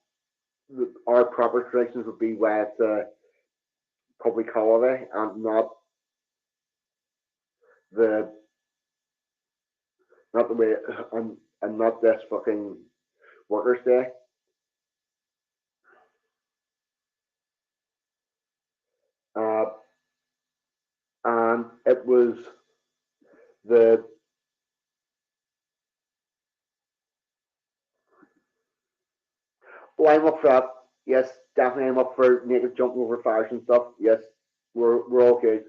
[SPEAKER 1] our proper traditions would be why it's a public holiday and not the not the way, and not this fucking Workers' Day. Uh, and it was the, oh, I'm up for that. Yes, definitely I'm up for naked jumping over fires and stuff. Yes, we're all good.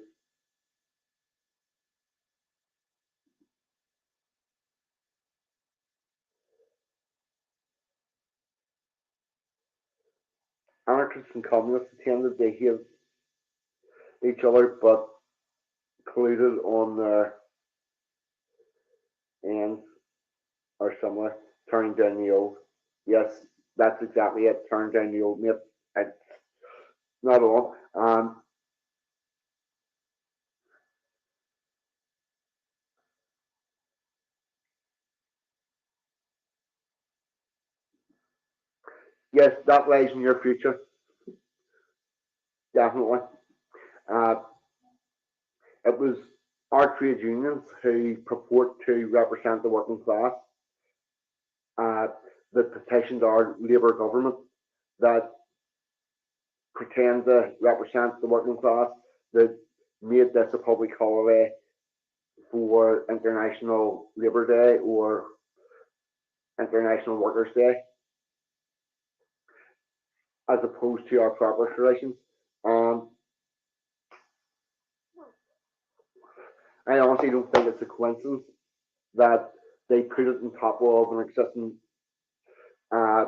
[SPEAKER 1] Anarchists and communists tended to hate each other, but colluded on their ends or similar, turning down the old. Yes, that's exactly it. Turn down the old, mate. It's not all. Yes, that lies in your future, definitely. Uh, it was our trade unions who purport to represent the working class uh, that petitioned our Labour government that pretend to represent the working class that made this a public holiday for International Labour Day or International Workers' Day, as opposed to our proper traditions. Um, I honestly don't think it's a coincidence that they put it on top of an existing uh,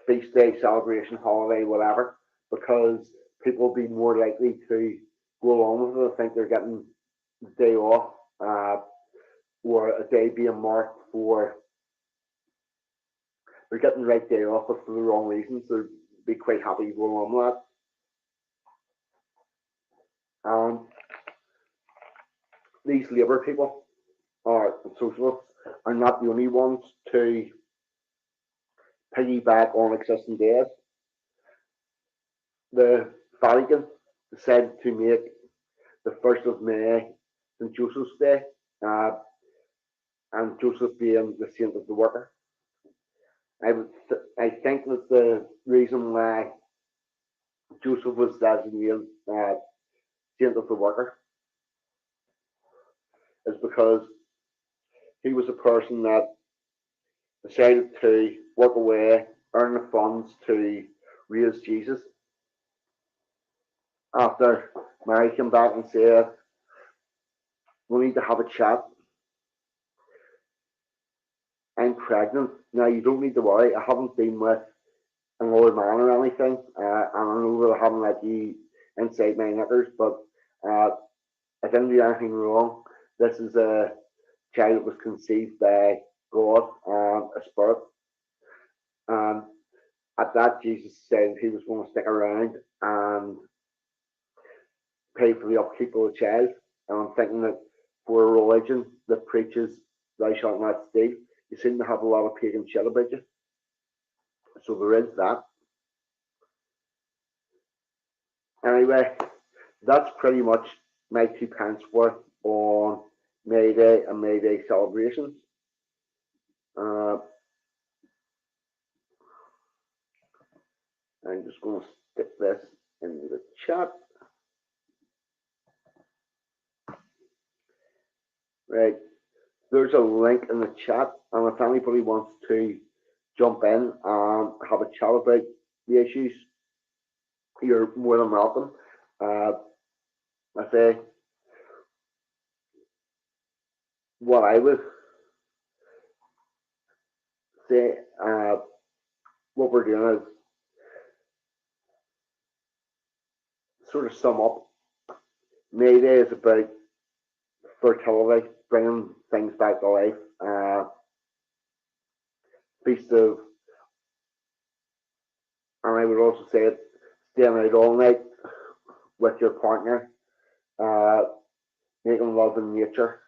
[SPEAKER 1] feast day, celebration, holiday, whatever, because people will be more likely to go along with it. I think they're getting the day off or a day being marked for, they're getting the right day off, but for the wrong reasons. They'd be quite happy to go along with that. These Labour people or socialists are not the only ones to piggyback on existing days. The Vatican decided to make the 1st of May St. Joseph's Day, uh, and Joseph being the saint of the worker. I think that the reason why Joseph was designated saint of the worker is because he was a person that decided to work away, earn the funds to raise Jesus. After Mary came back and said, "We need to have a chat. I'm pregnant. Now you don't need to worry. I haven't been with another man or anything. And I know that I haven't let you inside my knickers, but uh, I didn't do anything wrong. This is a child that was conceived by God and a spirit." And at that, Jesus said he was going to stick around and pay for the upkeep of the child. And I'm thinking that for a religion that preaches thou shalt not steal, you seem to have a lot of pagan shit about you. So there is that. Anyway, that's pretty much my 2 pence worth on May Day and May Day celebrations. Uh, I'm just going to stick this in the chat. Right, there's a link in the chat, and if anybody wants to jump in and have a chat about the issues, you're more than welcome. Uh, I say what I would say. What we're doing is sort of sum up. May Day is about fertility, bringing things back to life. Feast of, and I would also say it, staying out all night with your partner, uh, making love in nature.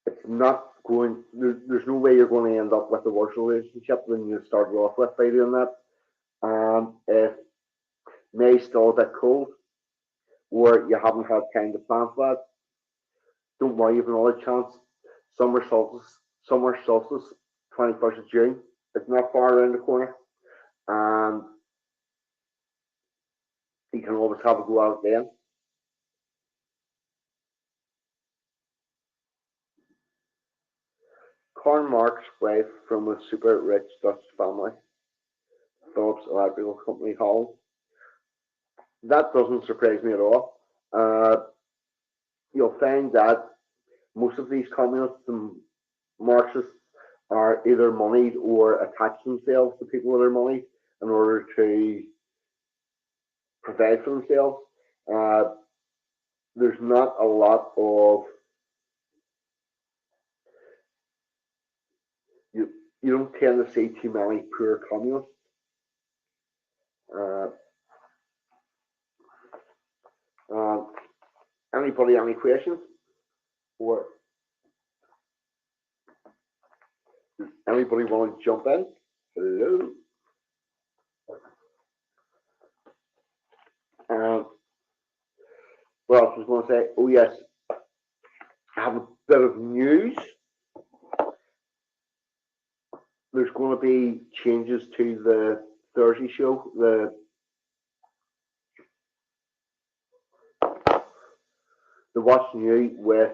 [SPEAKER 1] It's not going. There's no way you're going to end up with a worse relationship than you started off with by doing that. If May's still a bit cold, or you haven't had time to plan for that, don't worry, you've another chance. Summer solstice, 21st of June. It's not far around the corner, and you can always have a go out then. Karl Marx's wife from a super rich Dutch family, Philips Electrical Company Holland. That doesn't surprise me at all. Uh, you'll find that most of these communists and Marxists are either moneyed or attach themselves to people that are moneyed in order to provide for themselves. Uh, there's not a lot of you. You don't tend to see too many poor communists. Uh, uh, Anybody, any questions? Or does anybody want to jump in? Hello. Um, what else was going to say? Oh yes, I have a bit of news. There's going to be changes to the Thursday show, the Watch New with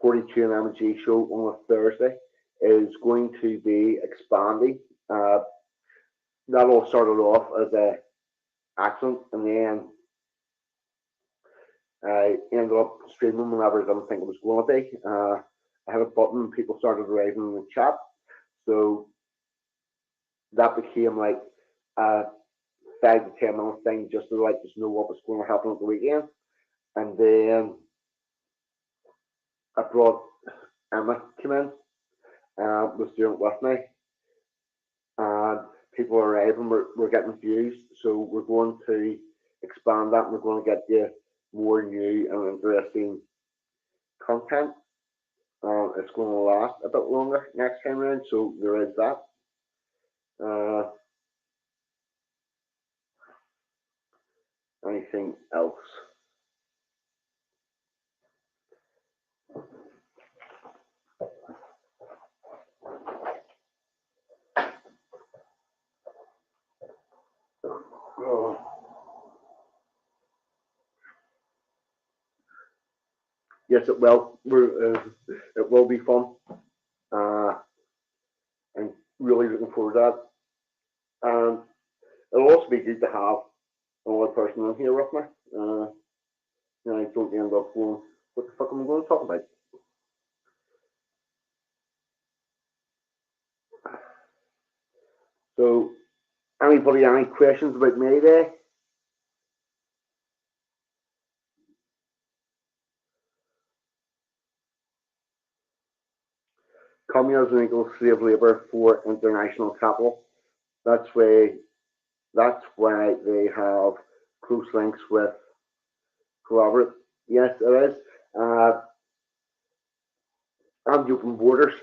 [SPEAKER 1] 42 and MG show on a Thursday is going to be expanding. Uh, that all started off as a accident, and then I ended up streaming whenever I didn't think it was going to be. I had a button, people started arriving in the chat, so that became like a 5 to 10 minute thing just to let us know what was going to happen at the weekend. And then I brought Emma came in, was doing it with me, and people are arriving. We're getting views, so we're going to expand that, and we're going to get you more new and interesting content. It's going to last a bit longer next time around, so there is that. Uh, Anything else? Oh. Yes, it will. It will be fun. Uh, I'm really looking forward to that. And it'll also be good to have another person in here with me. I don't end up going, what the fuck am I going to talk about? So, anybody, any questions about me there? Communism equals slave labour for international capital. That's why. That's why they have close links with collaborate. Yes, it is. Uh, and the open borders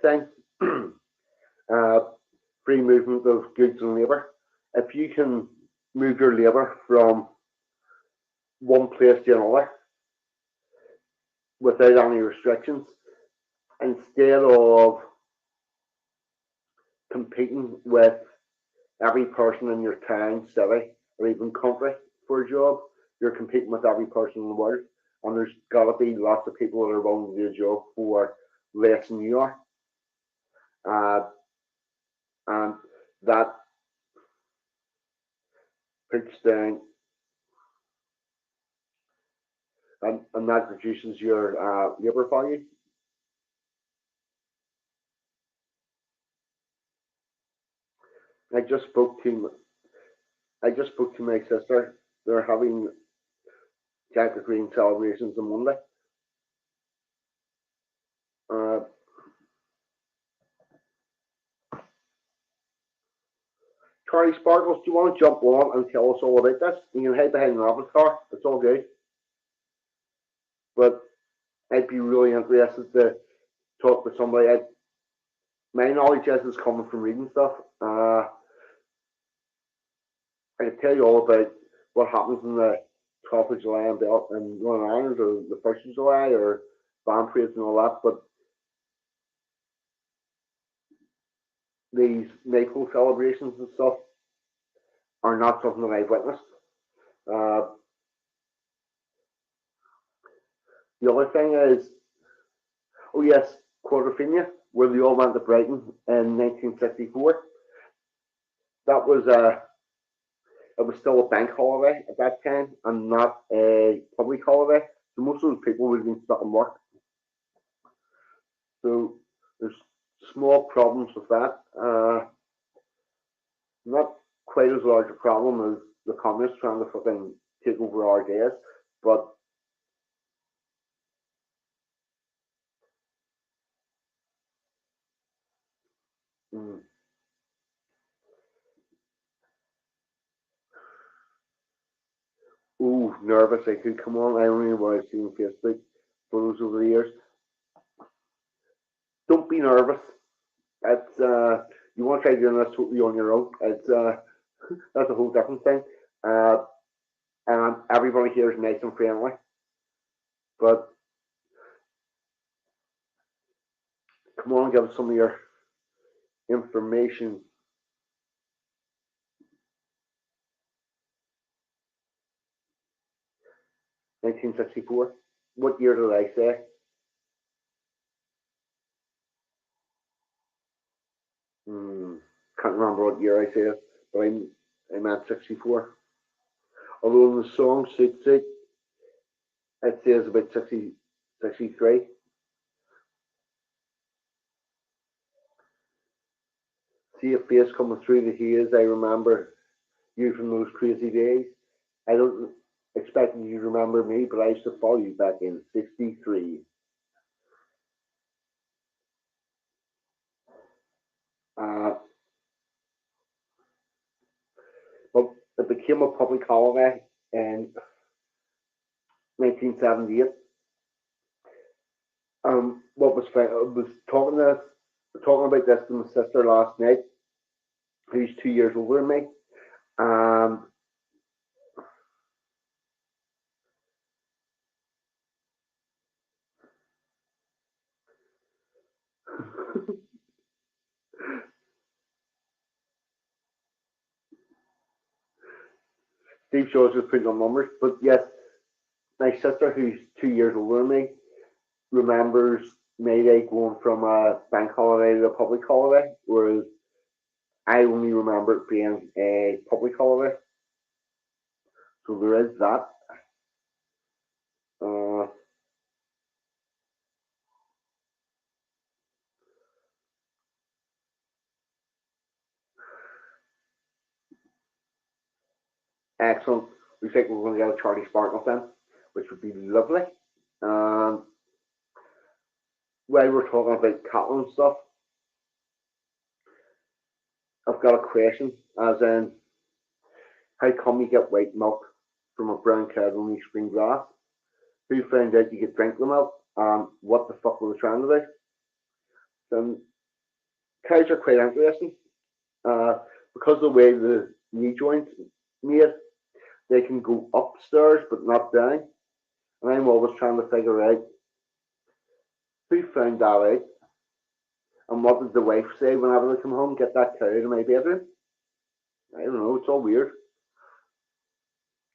[SPEAKER 1] thing. uh, Free movement of goods and labour. If you can move your labour from one place to another without any restrictions, instead of competing with every person in your town, city, or even country for a job, you're competing with every person in the world. And there's got to be lots of people that are willing to do a job for less than you are. Uh, and that puts down and that reduces your labour value. I just spoke to my sister. They're having Jack the Green celebrations on Monday. Uh, Charlie Sparkles, do you want to jump on and tell us all about this? You can hide behind an avatar. It's all good. But I'd be really interested to talk to somebody. My knowledge is coming from reading stuff. I can tell you all about what happens in the 12th of July and Northern Ireland, or the 1st of July, or band parades and all that. But these Maypole celebrations and stuff are not something that I've witnessed. Uh, the other thing is, oh yes, Quadrophenia, where they all went to Brighton in 1964. That was it was still a bank holiday at that time and not a public holiday. So most of those people would have been stuck in work. So there's small problems with that. Not quite as large a problem as the communists trying to fucking take over our days, but mm, ooh, nervous. I could come on. I don't know what I've seen on Facebook photos over the years. Don't be nervous. It's you want to try doing this totally on your own. It's that's a whole different thing. Uh, and everybody here is nice and friendly. But come on, give us some of your information. 1964. What year did I say? Hmm, can't remember what year I said, but I meant 64. Although in the song Suit Suit, it says about 60, 63. See a face coming through the haze. I remember you from those crazy days. I don't expect you to remember me, but I used to follow you back in 63. Uh, but it became a public holiday in 1978. What was I was talking about this to my sister last night, who's 2 years older than me. Um, Steve Shaw's just putting on numbers, but yes, my sister, who's 2 years older than me, remembers May Day going from a bank holiday to a public holiday, whereas I only remember it being a public holiday. So there is that. Uh, Excellent. We think we're going to get a Charlie Sparkle then, which would be lovely. Um, while we're talking about cattle and stuff, I've got a question, as in, how come you get white milk from a brown cow on East Green Grass? Who found out you could drink the milk? And what the fuck were they trying to do? Then cows are quite interesting. Because of the way the knee joints made, they can go upstairs but not down. And I'm always trying to figure out who found that out and what did the wife say whenever they come home, get that cow out of my bedroom. I don't know, it's all weird.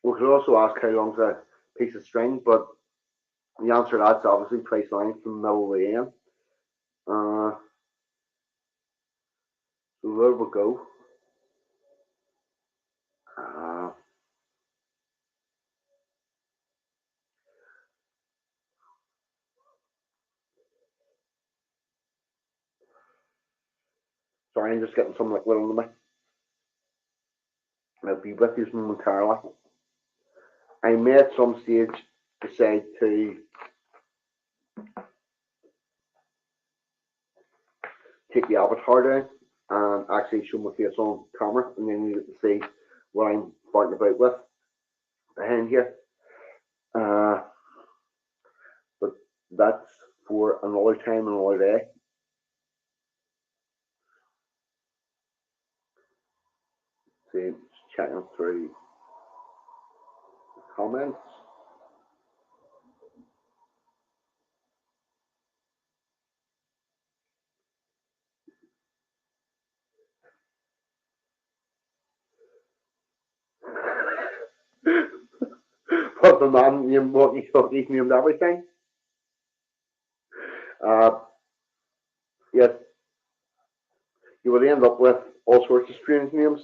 [SPEAKER 1] We could also ask how long's a piece of string, but the answer to that's obviously twice length from the middle to the end. Uh, so there we go. Uh, Sorry, I'm just getting some liquid under me. I'll be with you momentarily. I may at some stage decide to take the avatar down and actually show my face on camera, and then you get to see what I'm farting about with behind here. Uh, but that's for another time, another day. See, checking through comments? But the man named Walkie Talkie named everything. Uh, yes, you would end up with all sorts of strange names.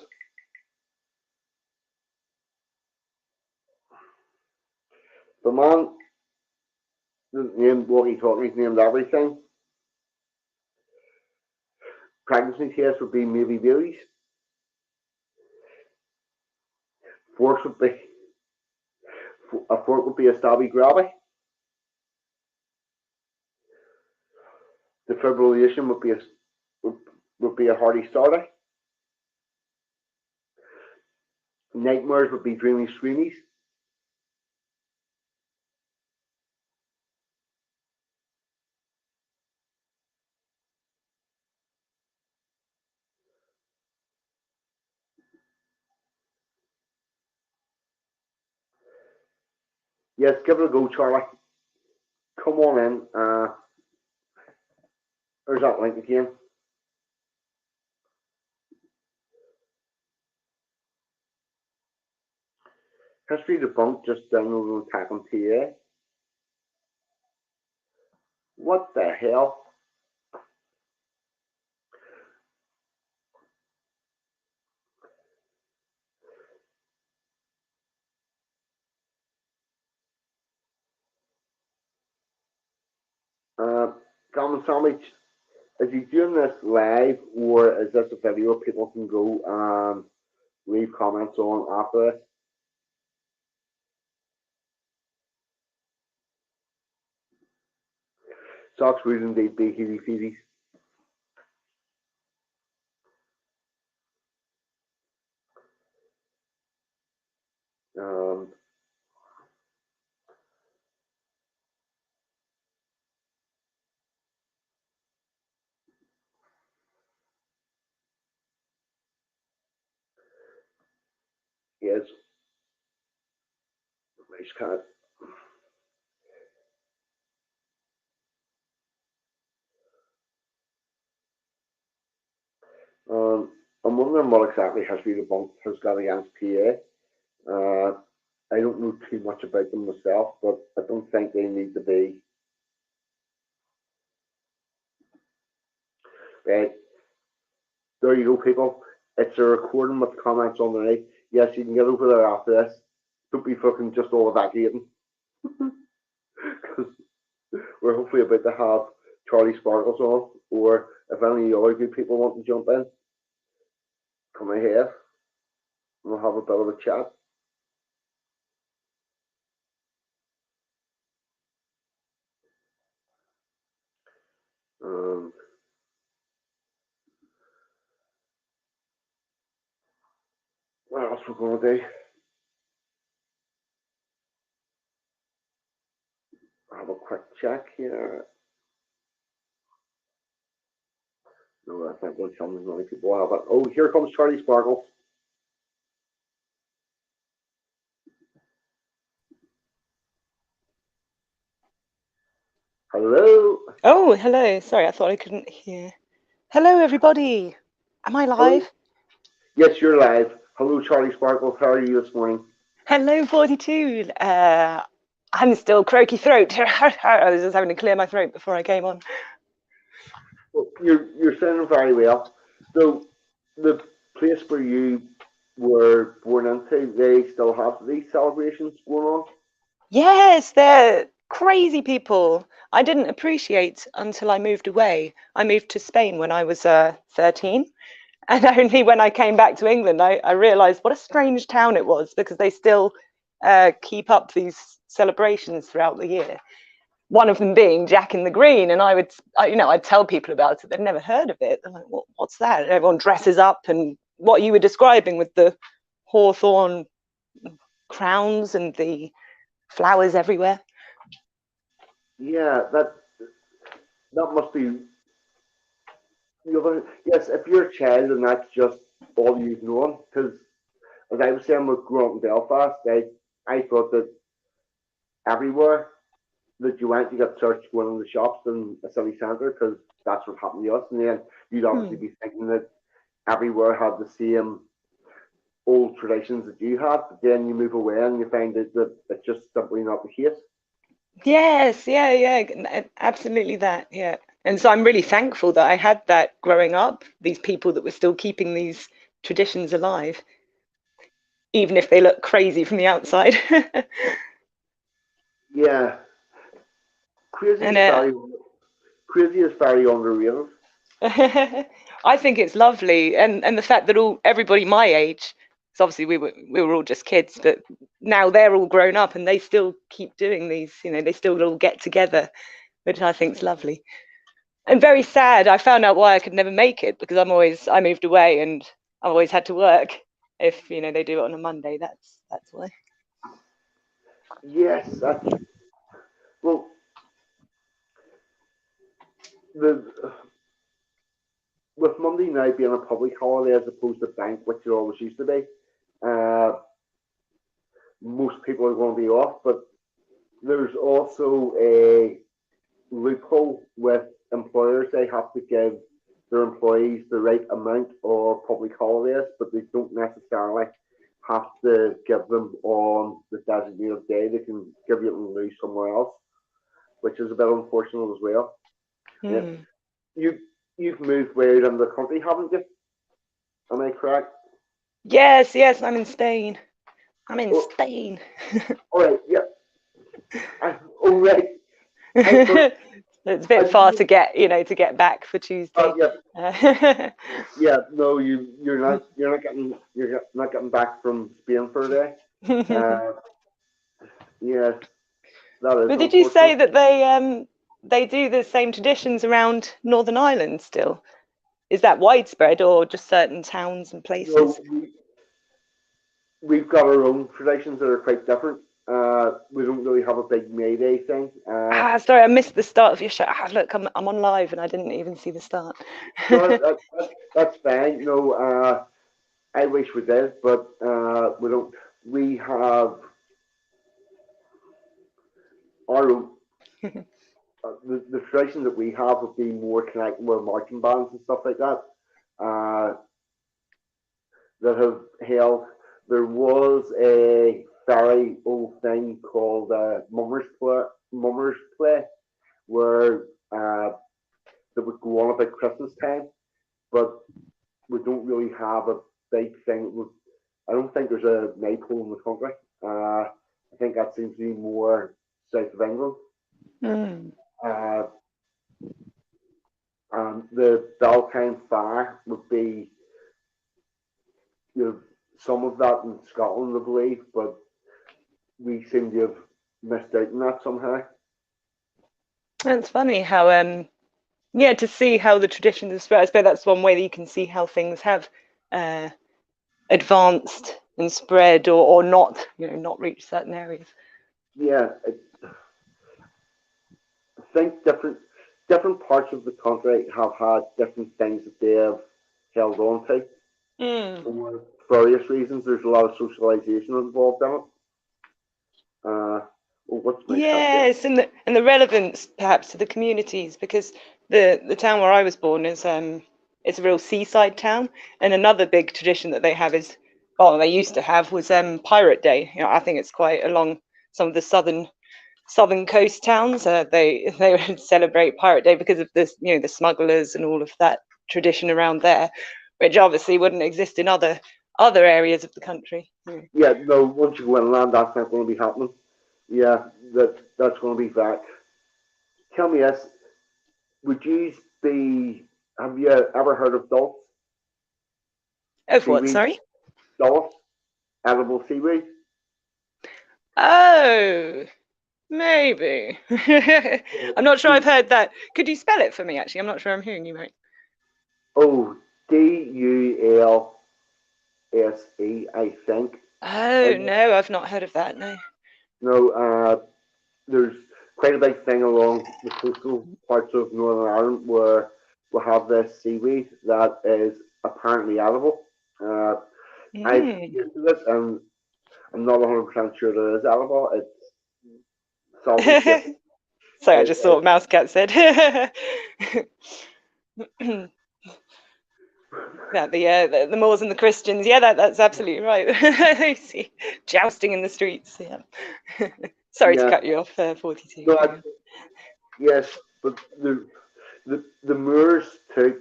[SPEAKER 1] The man named Walkie Talkie named everything. Pregnancy test would be maybe babies. Forks would be a fork would be a stabby grabby. Defibrillation would be a hearty starter. Nightmares would be dreamy screamies. Yes, give it a go, Charlie. Come on in. There's that link again. History debunked, just downloading attack on TA. What the hell? Common Sandwich, is he doing this live or is this a video people can go and leave comments on after this? Socks would indeed be healy feely. Um, yes, nice cat. I'm wondering what exactly History Debunked has got against PA. I don't know too much about them myself, but I don't think they need to be. Right, there you go, people. It's a recording with comments on the right. Yes, you can get over there after this. Don't be fucking just all evacuating. Because we're hopefully about to have Charlie Sparkles on, or if any other good people want to jump in, come ahead. We'll have a bit of a chat. Um, what else we're going to do? Have a quick check here. No, that's not going to tell me many people have it. Oh, here comes Charlie Sparkles. Hello.
[SPEAKER 2] Oh, hello. Sorry, I thought I couldn't hear. Hello, everybody. Am I
[SPEAKER 1] Hello.
[SPEAKER 2] live?
[SPEAKER 1] Yes, you're live. Hello, Charlie Sparkles. How are you this morning?
[SPEAKER 2] Hello, 42. I'm still croaky throat. I was just having to clear my throat before I came on.
[SPEAKER 1] Well, you're sounding very well. So, the place where you were born into, they still have these celebrations going on?
[SPEAKER 2] Yes, they're crazy people. I didn't appreciate until I moved away. I moved to Spain when I was 13. And only when I came back to England, I realized what a strange town it was because they still keep up these celebrations throughout the year. One of them being Jack in the Green, and I'd tell people about it. They'd never heard of it. They're like, what's that? And everyone dresses up, and what you were describing with the hawthorn crowns and the flowers everywhere.
[SPEAKER 1] Yeah, that must be. Yes, if you're a child and that's just all you've known, because as I was saying, we grew up in Belfast, right? I thought that everywhere that you went, you got searched going in the shops in a city centre because that's what happened to us. And then you'd obviously
[SPEAKER 2] Hmm.
[SPEAKER 1] be thinking that everywhere had the same old traditions that you had, but then you move away and you find out that it's just simply not the case.
[SPEAKER 2] Yes, yeah, yeah, absolutely that, yeah. And so I'm really thankful that I had that growing up, these people that were still keeping these traditions alive, even if they look crazy from the outside.
[SPEAKER 1] Yeah, crazy
[SPEAKER 2] And
[SPEAKER 1] is very crazy is very underrated.
[SPEAKER 2] I think it's lovely, and the fact that everybody my age, so obviously we were all just kids, but now they're all grown up and they still keep doing these. They still all get together, which I think is lovely. And very sad. I found out why I could never make it because I moved away and I've always had to work. If they do it on a Monday, that's why.
[SPEAKER 1] Yes, that's well. The with Monday now being a public holiday as opposed to bank, which it always used to be, uh, most people are going to be off. But there's also a loophole with employers. They have to give their employees the right amount of public holidays, but they don't necessarily have to give them on the designated day. They can give you and lose somewhere else, which is a bit unfortunate as well. Yeah.
[SPEAKER 2] Hmm.
[SPEAKER 1] You you've moved way out in the country, haven't you? Am I correct?
[SPEAKER 2] Yes, yes, I'm in Spain. I'm in
[SPEAKER 1] Oh,
[SPEAKER 2] Spain.
[SPEAKER 1] all right. Yeah. All right. I thought.
[SPEAKER 2] It's a bit
[SPEAKER 1] I,
[SPEAKER 2] far to get back for Tuesday.
[SPEAKER 1] yeah.
[SPEAKER 2] Uh,
[SPEAKER 1] Yeah. No, you're not getting back from Spain for a day.
[SPEAKER 2] but
[SPEAKER 1] Uh, yes, that is
[SPEAKER 2] did you
[SPEAKER 1] unfortunate.
[SPEAKER 2] say that they do the same traditions around Northern Ireland still? Is that widespread or just certain towns and
[SPEAKER 1] No,
[SPEAKER 2] places?
[SPEAKER 1] we've got our own traditions that are quite different. We don't really have a big May Day thing.
[SPEAKER 2] Sorry, I missed the start of your show. Look, I'm on live and I didn't even see the start.
[SPEAKER 1] No, that's fine. No, I wish we did, but we don't. We have our own. The tradition that we have would be more connected with marching bands and stuff like that. Uh, that have held. There was a very old thing called Mummers Play, where that would go on about Christmas time, but we don't really have a big thing. I don't think there's a maypole in the country. I think that seems to be more south of England.
[SPEAKER 2] Mm.
[SPEAKER 1] Uh, the Beltane Fire would be, you know, some of that in Scotland, I believe, but we seem to have missed out on that somehow.
[SPEAKER 2] It's funny how yeah, to see how the traditions have spread. I suppose that's one way that you can see how things have uh, advanced and spread, or not, not reached certain areas.
[SPEAKER 1] Yeah, I think different parts of the country have had different things that they have held on to
[SPEAKER 2] Mm.
[SPEAKER 1] for various reasons. There's a lot of socialization involved in it. Well, what's my tip there?
[SPEAKER 2] Yes, and the relevance perhaps to the communities, because the town where I was born is it's a real seaside town, and another big tradition that they have is, oh, they used to have was Pirate Day. I think it's quite along some of the southern coast towns. They would celebrate Pirate Day because of this, the smugglers and all of that tradition around there, which obviously wouldn't exist in other areas of the country. Mm.
[SPEAKER 1] Yeah, no. Once you go inland, that's not going to be happening. Yeah, that's going to be that. Tell me this: would you be? Have you ever heard of dulse
[SPEAKER 2] Of what?
[SPEAKER 1] seaweed?
[SPEAKER 2] Sorry.
[SPEAKER 1] Dulse, edible seaweed.
[SPEAKER 2] Oh, maybe. I'm not sure I've heard that. Could you spell it for me, actually? I'm not sure I'm hearing you right.
[SPEAKER 1] Oh, Dulse, I think.
[SPEAKER 2] Oh,
[SPEAKER 1] And
[SPEAKER 2] no, I've not heard of that, no.
[SPEAKER 1] no, there's quite a big thing along the coastal parts of Northern Ireland where we have this seaweed that is apparently edible. Uh, I've
[SPEAKER 2] Mm.
[SPEAKER 1] tasted it, and I'm not 100% sure that it is edible. It's salty shit.
[SPEAKER 2] Sorry, I
[SPEAKER 1] It,
[SPEAKER 2] just thought Mouse Cat said. Yeah, the Moors and the Christians. Yeah, that's absolutely right. I see jousting in the streets. Yeah. Sorry to
[SPEAKER 1] yeah,
[SPEAKER 2] cut you off. 42.
[SPEAKER 1] no, yes, but the Moors took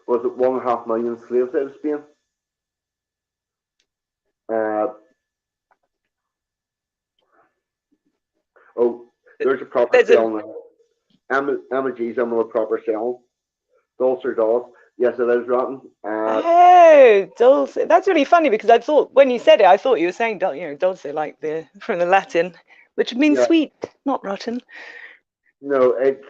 [SPEAKER 1] was it 1.5 million slaves out of Spain? Uh, oh, there's a proper
[SPEAKER 2] There's a
[SPEAKER 1] sale now. Emma G's I'm a proper sale. Dolls or dolls? Yes, it is rotten.
[SPEAKER 2] Oh, dulce. That's really funny because I thought when you said it, I thought you were saying dulce, like the from the Latin, which means
[SPEAKER 1] Yeah,
[SPEAKER 2] sweet, not rotten.
[SPEAKER 1] no, it's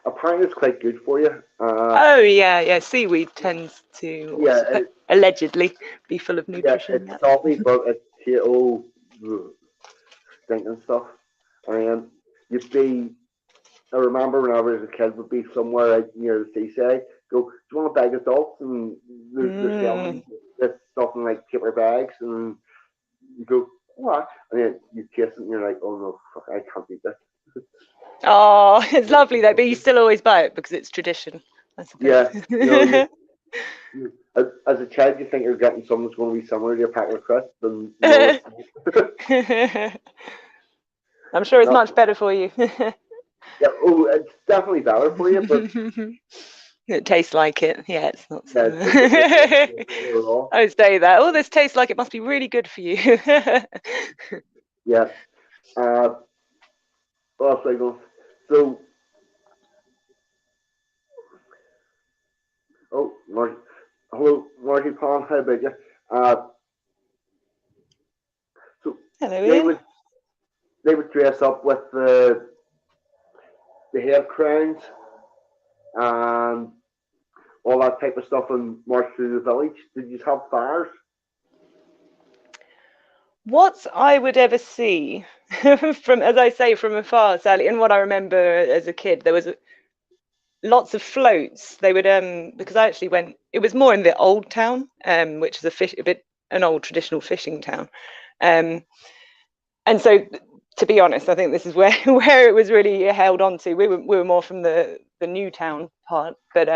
[SPEAKER 1] apparently it's quite good for you.
[SPEAKER 2] Oh yeah, yeah. Seaweed tends to
[SPEAKER 1] Yeah,
[SPEAKER 2] also, allegedly be full of
[SPEAKER 1] yeah,
[SPEAKER 2] nutrition.
[SPEAKER 1] it's
[SPEAKER 2] Yeah.
[SPEAKER 1] salty, but it's oh, stinking stuff. And you'd be. I remember when I was a kid, would be somewhere out near the seaside. Go, do you want a bag of salts? And they're selling
[SPEAKER 2] Mm.
[SPEAKER 1] this stuff in like paper bags, and you go, what? And then you taste it, and you're like, oh no, fuck, I can't eat this.
[SPEAKER 2] Oh, it's lovely though, but you still always buy it because it's tradition, I suppose.
[SPEAKER 1] Yeah, as a child, you think you're getting something that's going to be similar to a packet of crisps, and no, it's
[SPEAKER 2] I'm sure it's
[SPEAKER 1] not.
[SPEAKER 2] much better for you.
[SPEAKER 1] Yeah, oh, it's definitely better for you, but
[SPEAKER 2] It tastes like it. Yeah, it's not so.
[SPEAKER 1] yeah, it doesn't taste good at all.
[SPEAKER 2] I would say that. Oh, this tastes like it must be really good for you.
[SPEAKER 1] Yeah. Uh, what else was I going? So, oh, hello, Marky Pond, how about you? Uh, so
[SPEAKER 2] Hello,
[SPEAKER 1] they
[SPEAKER 2] Ian.
[SPEAKER 1] would they would dress up with the head crowns and all that type of stuff and march through the village. Did you have fires?
[SPEAKER 2] What I would ever see from, as I say, from afar, Sally, and what I remember as a kid, there was lots of floats. They would because I actually went. It was more in the old town, which is a bit an old traditional fishing town, um, and so to be honest, I think this is where where it was really held on to. We were more from the new town part, but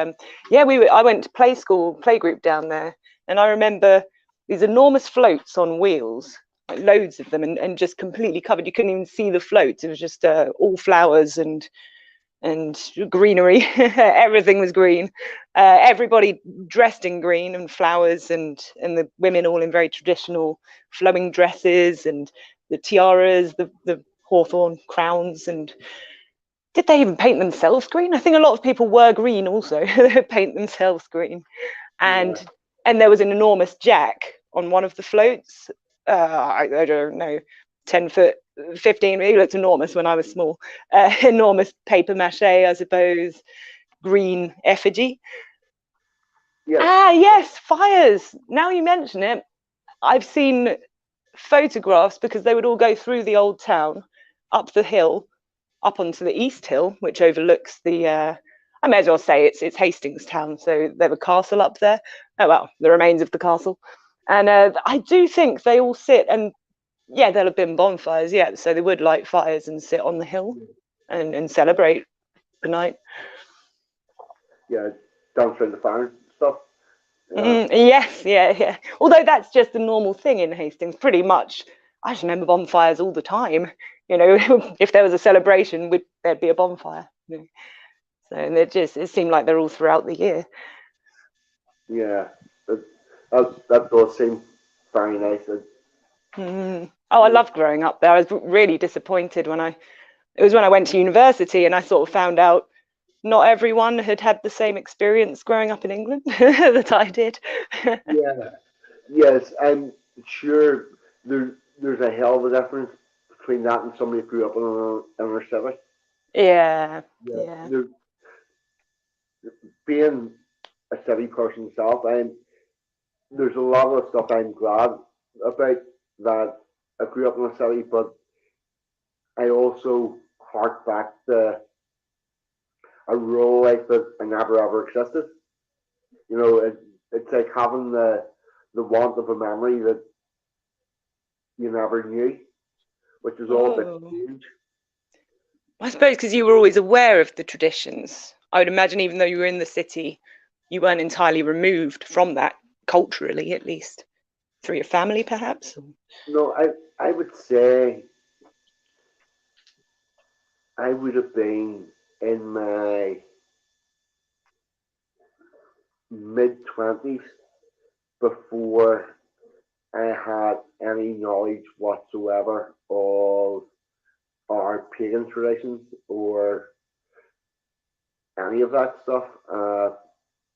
[SPEAKER 2] yeah, I went to playgroup down there, and I remember these enormous floats on wheels, like loads of them, and just completely covered. You couldn't even see the floats. It was just all flowers and greenery. Everything was green. Everybody dressed in green and flowers, and the women all in very traditional flowing dresses and the tiaras, the hawthorn crowns. And did they even paint themselves green? I think a lot of people were green also. They paint themselves green.
[SPEAKER 1] Yeah,
[SPEAKER 2] And there was an enormous jack on one of the floats. I don't know, 10 foot, 15. It looked enormous when I was small. Enormous paper mache, I suppose, green effigy.
[SPEAKER 1] yeah,
[SPEAKER 2] Ah, yes, fires. Now you mention it, I've seen photographs because they would all go through the old town, up the hill, up onto the East Hill, which overlooks the. I may as well say it's Hastings Town, so they have a castle up there. Oh well, the remains of the castle, and I do think they all sit and yeah, there'll have been bonfires, yeah, so they would light fires and sit on the hill and celebrate the night.
[SPEAKER 1] yeah. Down through the fire and stuff. Yeah,
[SPEAKER 2] Yes, yeah, yeah. Although that's just a normal thing in Hastings, pretty much. I just remember bonfires all the time. You know, if there was a celebration, there'd be a bonfire. You know? So and it seemed like they're all throughout the year.
[SPEAKER 1] yeah. That does seem very nice.
[SPEAKER 2] Oh, I loved growing up there. I was really disappointed it was when I went to university and I sort of found out not everyone had had the same experience growing up in England that I did.
[SPEAKER 1] Yeah, yes, I'm sure there's a hell of a difference between that and somebody who grew up in our city.
[SPEAKER 2] Yeah,
[SPEAKER 1] Yeah,
[SPEAKER 2] yeah.
[SPEAKER 1] being a city person myself, there's a lot of stuff I'm glad about that I grew up in a city, but I also hark back to a rural life that I never ever existed. You know, it's like having the want of a memory that you never knew, which is all a bit
[SPEAKER 2] Oh,
[SPEAKER 1] strange.
[SPEAKER 2] I suppose because you were always aware of the traditions. I would imagine, even though you were in the city, you weren't entirely removed from that culturally, at least through your family, perhaps.
[SPEAKER 1] No, I would say I would have been in my mid-20s before I had any knowledge whatsoever of our pagan traditions or any of that stuff.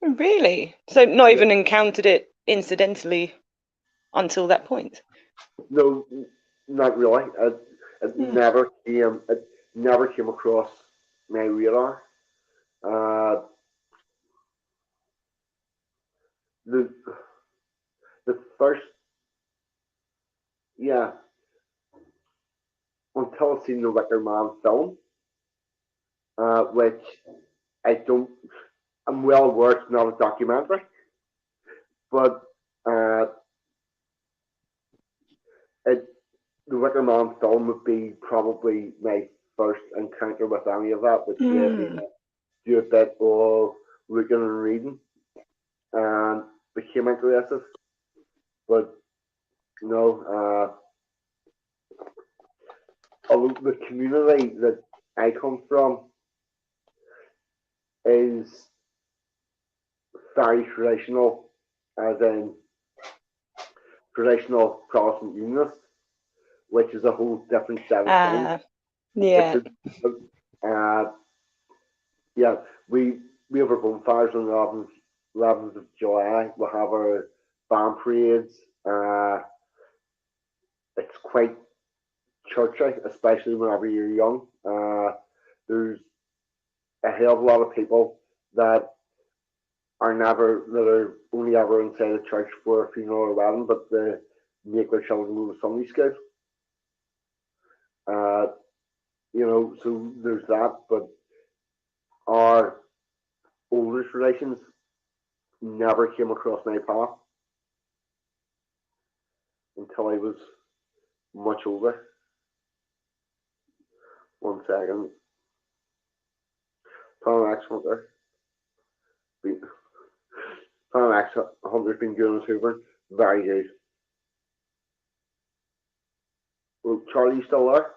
[SPEAKER 2] Really? So not
[SPEAKER 1] Yeah,
[SPEAKER 2] even encountered it incidentally until that point?
[SPEAKER 1] no, not really.
[SPEAKER 2] Hmm.
[SPEAKER 1] It never came across my radar. Uh, the the first, yeah, until I seen the Wicker Man film, which I don't. I'm well aware it's not a documentary, but uh, it, the Wicker Man film would be probably my first encounter with any of that, which led me
[SPEAKER 2] Hmm.
[SPEAKER 1] to do a bit of looking and reading and became interested. But no, although the community that I come from is very traditional, as in traditional Protestant unionist, which is a whole different set of things.
[SPEAKER 2] Ah,
[SPEAKER 1] It's
[SPEAKER 2] yeah.
[SPEAKER 1] uh, yeah, we have our bonfires on the 11th of July. We have our band parades. It's quite churchy, especially whenever you're young. There's a hell of a lot of people that that are only ever inside a church for a funeral or wedding, but they make their children go to Sunday school. Uh, so there's that. But our older traditions never came across my path until I was much older. One second. Tom X Hunter. Tom X Hunter's been doing his Hoover. Very good. Well, Charlie, you still there?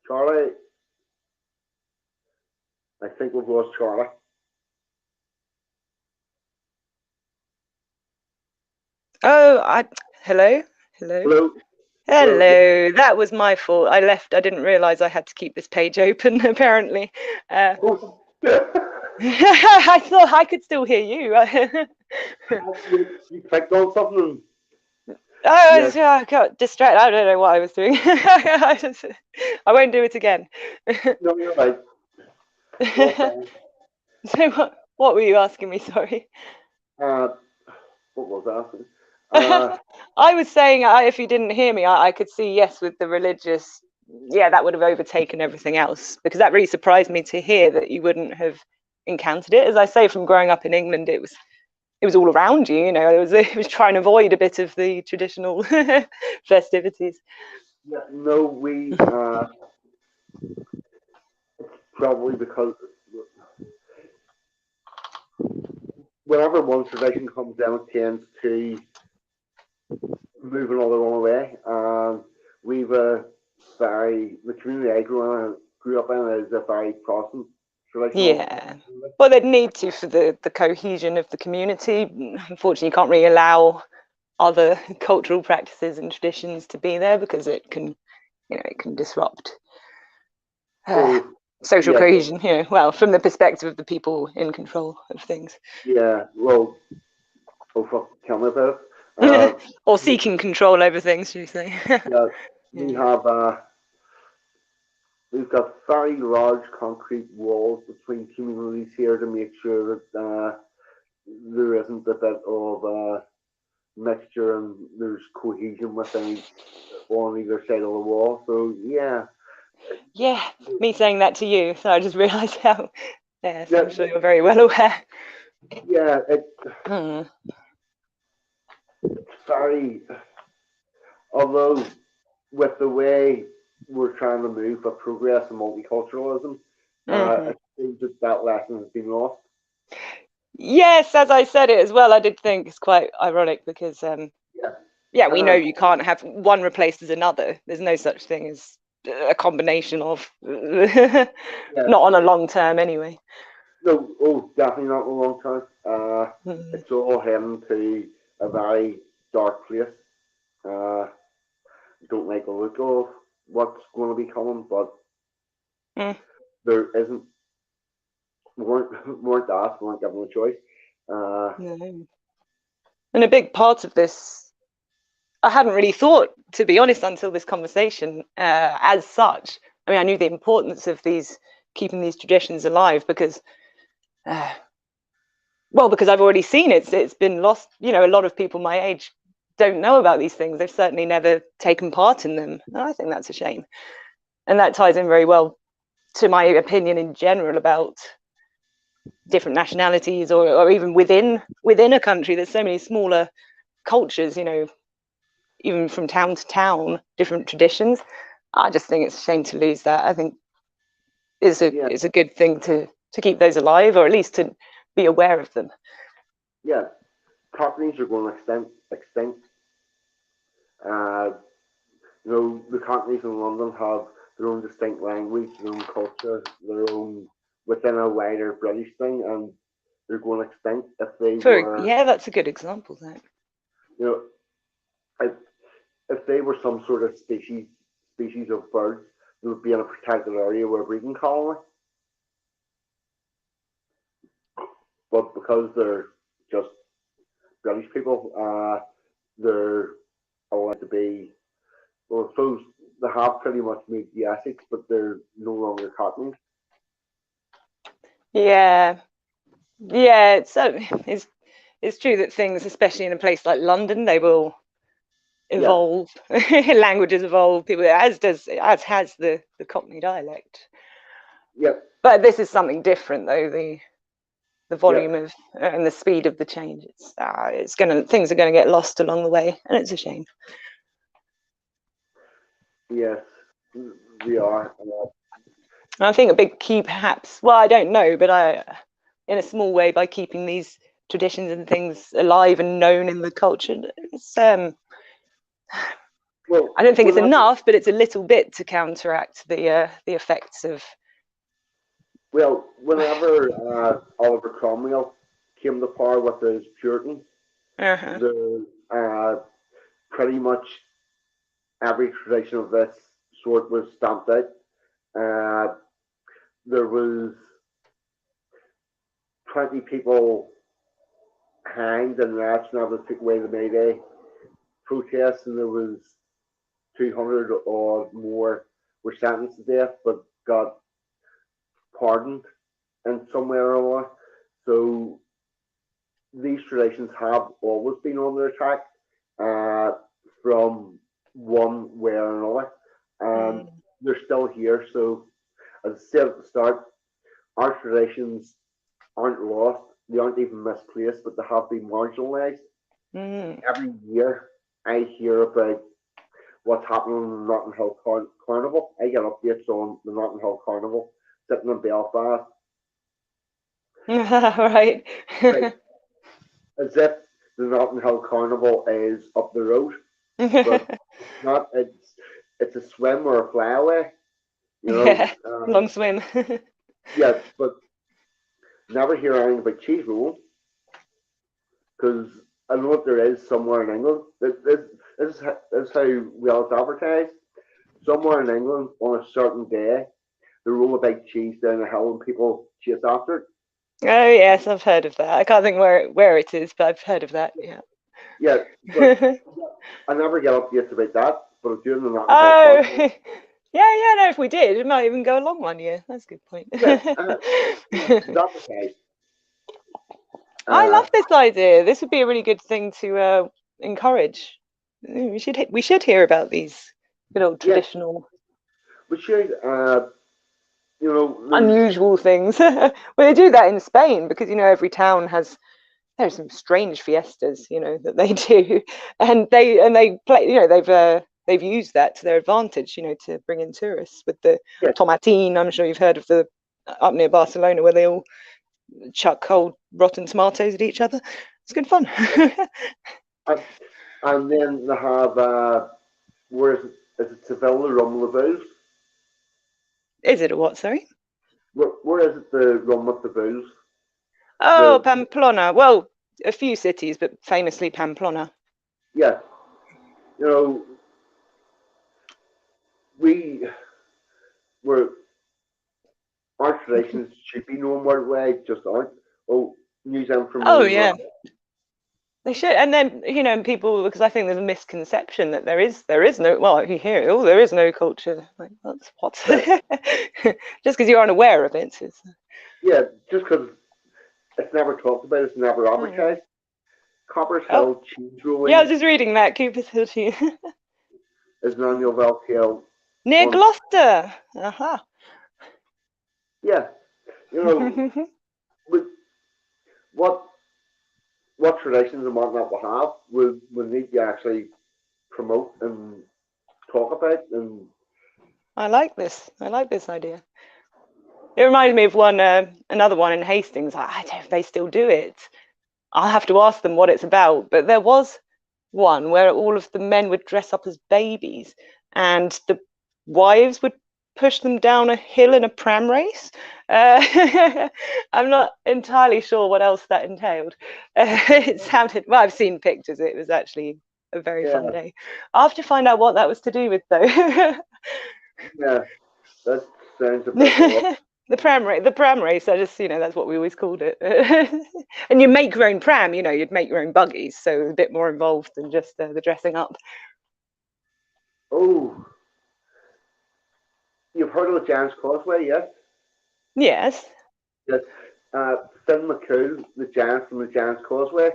[SPEAKER 1] Charlie, I think we've lost Charlie.
[SPEAKER 2] Oh, hello? Hello?
[SPEAKER 1] Hello? Hello?
[SPEAKER 2] Hello. That was my fault. I left. I didn't realize I had to keep this page open, apparently.
[SPEAKER 1] Oh,
[SPEAKER 2] I thought I could still hear you.
[SPEAKER 1] you clicked on something.
[SPEAKER 2] I
[SPEAKER 1] Yes.
[SPEAKER 2] got distracted. I don't know what I was doing. I won't do it again.
[SPEAKER 1] No, you're right. All fine.
[SPEAKER 2] So what were you asking me? Sorry.
[SPEAKER 1] Uh, what was I asking? Uh,
[SPEAKER 2] I was saying, if you didn't hear me, I could see, yes, with the religious, yeah, that would have overtaken everything else, because that really surprised me to hear that you wouldn't have encountered it. As I say, from growing up in England, it was all around you. It was trying to avoid a bit of the traditional festivities.
[SPEAKER 1] yeah, no, probably because whenever one tradition comes down, it tends to move another one away. And we've a the community I grew up in is a very Protestant traditional.
[SPEAKER 2] Yeah. Well, they'd need to for the cohesion of the community. Unfortunately, you can't really allow other cultural practices and traditions to be there because it can disrupt uh,
[SPEAKER 1] Oh,
[SPEAKER 2] social
[SPEAKER 1] yes,
[SPEAKER 2] cohesion. Well, from the perspective of the people in control of things,
[SPEAKER 1] yeah. Well, oh fuck, tell me about it. Uh,
[SPEAKER 2] or seeking control over things, should you say?
[SPEAKER 1] yeah, we
[SPEAKER 2] Yeah.
[SPEAKER 1] have we've got very large concrete walls between communities here to make sure that there isn't a bit of mixture and there's cohesion within on either side of the wall. So yeah,
[SPEAKER 2] Yeah, me saying that to you, so I just realised how. Yes,
[SPEAKER 1] Yeah,
[SPEAKER 2] I'm sure you're very well aware.
[SPEAKER 1] yeah,
[SPEAKER 2] Mm.
[SPEAKER 1] it's very, although with the way we're trying to move for progress and multiculturalism,
[SPEAKER 2] Hmm.
[SPEAKER 1] it seems that that lesson has been lost.
[SPEAKER 2] Yes, as I said it as well, I did think it's quite ironic because,
[SPEAKER 1] Yeah,
[SPEAKER 2] yeah, we
[SPEAKER 1] and
[SPEAKER 2] know you can't have one replaces another. There's no such thing as a combination of, not
[SPEAKER 1] yeah,
[SPEAKER 2] on a long term anyway.
[SPEAKER 1] no, oh, definitely not in the long term.
[SPEAKER 2] Mm.
[SPEAKER 1] It's all heading to a very dark place. Uh, don't like the look of what's going to be coming, but
[SPEAKER 2] Mm.
[SPEAKER 1] there isn't, weren't asked, weren't given a choice. Uh,
[SPEAKER 2] No. And a big part of this, I hadn't really thought, to be honest, until this conversation, as such. I mean, I knew the importance of these keeping these traditions alive because, uh, well, because I've already seen it. It's been lost. You know, a lot of people my age don't know about these things. They've certainly never taken part in them. And I think that's a shame. And that ties in very well to my opinion in general about different nationalities or even within a country. There's so many smaller cultures, you know, even from town to town, different traditions. I just think it's a shame to lose that. I think
[SPEAKER 1] yeah,
[SPEAKER 2] is a good thing to keep those alive, or at least to be aware of them.
[SPEAKER 1] yeah, companies are going extinct. Uh, the companies in London have their own distinct language, their own culture, their own within a wider British thing, and they're going extinct if they
[SPEAKER 2] For
[SPEAKER 1] were,
[SPEAKER 2] yeah, that's a good example. That
[SPEAKER 1] you know, if, if they were some sort of species of birds, they would be in a protected area where breeding colony. But because they're just British people, they're allowed to be. Well, I suppose they have pretty much moved the Essex, but they're no longer Cockneys.
[SPEAKER 2] yeah, yeah. It's it's true that things, especially in a place like London, they will
[SPEAKER 1] Yeah,
[SPEAKER 2] evolve. Languages evolve. People as has the Cockney dialect.
[SPEAKER 1] yeah,
[SPEAKER 2] But this is something different, though. The
[SPEAKER 1] yeah,
[SPEAKER 2] volume of and the speed of the change. It's gonna things are gonna get lost along the way, and it's a shame.
[SPEAKER 1] yes, we are.
[SPEAKER 2] And I think a big key, perhaps. Well, I don't know, but in a small way, by keeping these traditions and things alive and known in the culture, it's
[SPEAKER 1] Well,
[SPEAKER 2] I don't think it's
[SPEAKER 1] whenever,
[SPEAKER 2] enough, but it's a little bit to counteract the effects of.
[SPEAKER 1] whenever Oliver Cromwell came to power with his Puritans,
[SPEAKER 2] Uh-huh.
[SPEAKER 1] the pretty much every tradition of this sort was stamped out. Uh, there was 20 people hanged and arrested and that took away the May Day protests, and there was 200 or more were sentenced to death but got pardoned in some way or other. So these traditions have always been on the attack uh, from one way or another, and
[SPEAKER 2] Mm.
[SPEAKER 1] they're still here. So, as I said at the start, our traditions aren't lost, they aren't even misplaced, but they have been marginalised.
[SPEAKER 2] Mm.
[SPEAKER 1] Every year, I hear about what's happening in the Notting Hill Carnival. I get updates on the Notting Hill Carnival sitting in Belfast,
[SPEAKER 2] Right.
[SPEAKER 1] like as if the Notting Hill Carnival is up the road, but it's not. It's a swim or a flyaway, you know.
[SPEAKER 2] Yeah, long swim.
[SPEAKER 1] Yeah, but never hear anything about cheese rolls because I know if there is somewhere in England. This is how well it's advertised. Somewhere in England on a certain day, they roll a big cheese down the hill and people chase after it.
[SPEAKER 2] Oh yes, I've heard of that. I can't think where it is, but I've heard of that. Yeah.
[SPEAKER 1] Yeah, but I never get updates about that. But during the Notting Hill
[SPEAKER 2] Oh,
[SPEAKER 1] Carnival,
[SPEAKER 2] yeah, yeah. No, if we did, it might even go along one year. That's a good point.
[SPEAKER 1] yeah, it's advertised.
[SPEAKER 2] I
[SPEAKER 1] Uh,
[SPEAKER 2] love this idea. This would be a really good thing to encourage. We should hear about these good old
[SPEAKER 1] yeah,
[SPEAKER 2] traditional.
[SPEAKER 1] But sure, there's
[SPEAKER 2] Unusual things. Well, they do that in Spain because every town has there's some strange fiestas, that they do, and they play. They've used that to their advantage, to bring in tourists with the
[SPEAKER 1] yeah,
[SPEAKER 2] tomatine. I'm sure you've heard of the up near Barcelona where they all chuck cold rotten tomatoes at each other. It's good fun.
[SPEAKER 1] and, and then they have where is it Seville, the Rum of the Bulls?
[SPEAKER 2] Is it a what? Sorry.
[SPEAKER 1] Where is it the Rum of the Bulls?
[SPEAKER 2] Oh,
[SPEAKER 1] The
[SPEAKER 2] Pamplona. Well, a few cities, but famously Pamplona.
[SPEAKER 1] yeah, you know we were our traditions should be known worldwide, just aren't. Oh, New Zealand for
[SPEAKER 2] Oh
[SPEAKER 1] me,
[SPEAKER 2] yeah, they should. And then people, because I think there's a misconception that there is no. Well, you hear it, oh, there is no culture. Like that's what.
[SPEAKER 1] yeah,
[SPEAKER 2] Just because you're unaware of it.
[SPEAKER 1] yeah, just because it's never talked about, it's never
[SPEAKER 2] Mm.
[SPEAKER 1] advertised. Copper's
[SPEAKER 2] Oh,
[SPEAKER 1] Hill cheese
[SPEAKER 2] yeah, I was
[SPEAKER 1] rolling
[SPEAKER 2] just reading that Cooper's Hill
[SPEAKER 1] is an annual Bell Tale
[SPEAKER 2] near
[SPEAKER 1] on.
[SPEAKER 2] Gloucester. Aha.
[SPEAKER 1] Yeah, you know, with what traditions and whatnot we have, we need to actually promote and talk about. And
[SPEAKER 2] I like this. I like this idea. It reminded me of another one in Hastings. I don't know if they still do it. I'll have to ask them what it's about. But there was one where all of the men would dress up as babies and the wives would push them down a hill in a pram race. I'm not entirely sure what else that entailed. It sounded, well, I've seen pictures. It was actually a very
[SPEAKER 1] yeah,
[SPEAKER 2] fun day. I'll have to find out what that was to do with, though.
[SPEAKER 1] yeah, that sounds a bit off.
[SPEAKER 2] The pram race. I just, that's what we always called it. And you make your own pram. You'd make your own buggies, so a bit more involved than just the dressing up.
[SPEAKER 1] Oh, you've heard of the Giant's Causeway, yes?
[SPEAKER 2] Yes.
[SPEAKER 1] Yes. Finn McCool, the giant from the Giant's Causeway.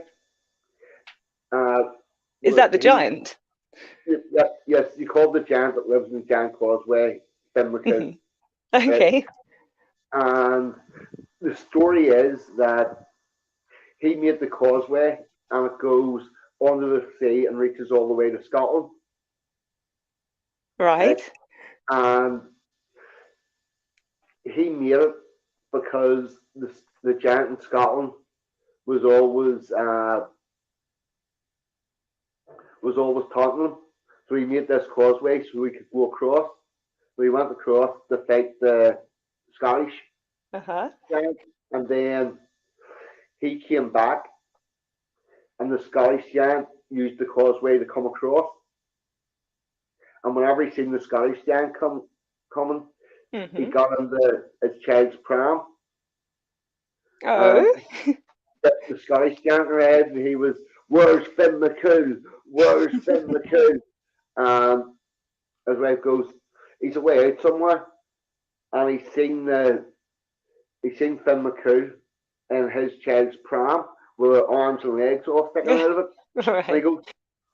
[SPEAKER 1] Uh,
[SPEAKER 2] Is that the
[SPEAKER 1] he,
[SPEAKER 2] giant?
[SPEAKER 1] yes, you call the giant that lives in the Giant Causeway Finn McCool.
[SPEAKER 2] Mhm.
[SPEAKER 1] Right?
[SPEAKER 2] Okay.
[SPEAKER 1] And the story is that he made the causeway and it goes under the sea and reaches all the way to Scotland. Right?
[SPEAKER 2] Right.
[SPEAKER 1] And he made it because the giant in Scotland was always taunting him. So he made this causeway so we could go across. So he went across to fight the Scottish
[SPEAKER 2] Uh-huh.
[SPEAKER 1] giant, and then he came back, and the Scottish giant used the causeway to come across. And whenever he seen the Scottish giant coming, he
[SPEAKER 2] Mm-hmm.
[SPEAKER 1] got into his child's pram, and
[SPEAKER 2] Oh.
[SPEAKER 1] the Scottish giant arrived, and he was, "Where's Finn McCool? Where's Finn McCool?" And his wife goes, "He's away out somewhere," and he's seen Finn McCool in his child's pram with her arms and legs all sticking out of it. And he
[SPEAKER 2] Right.
[SPEAKER 1] goes,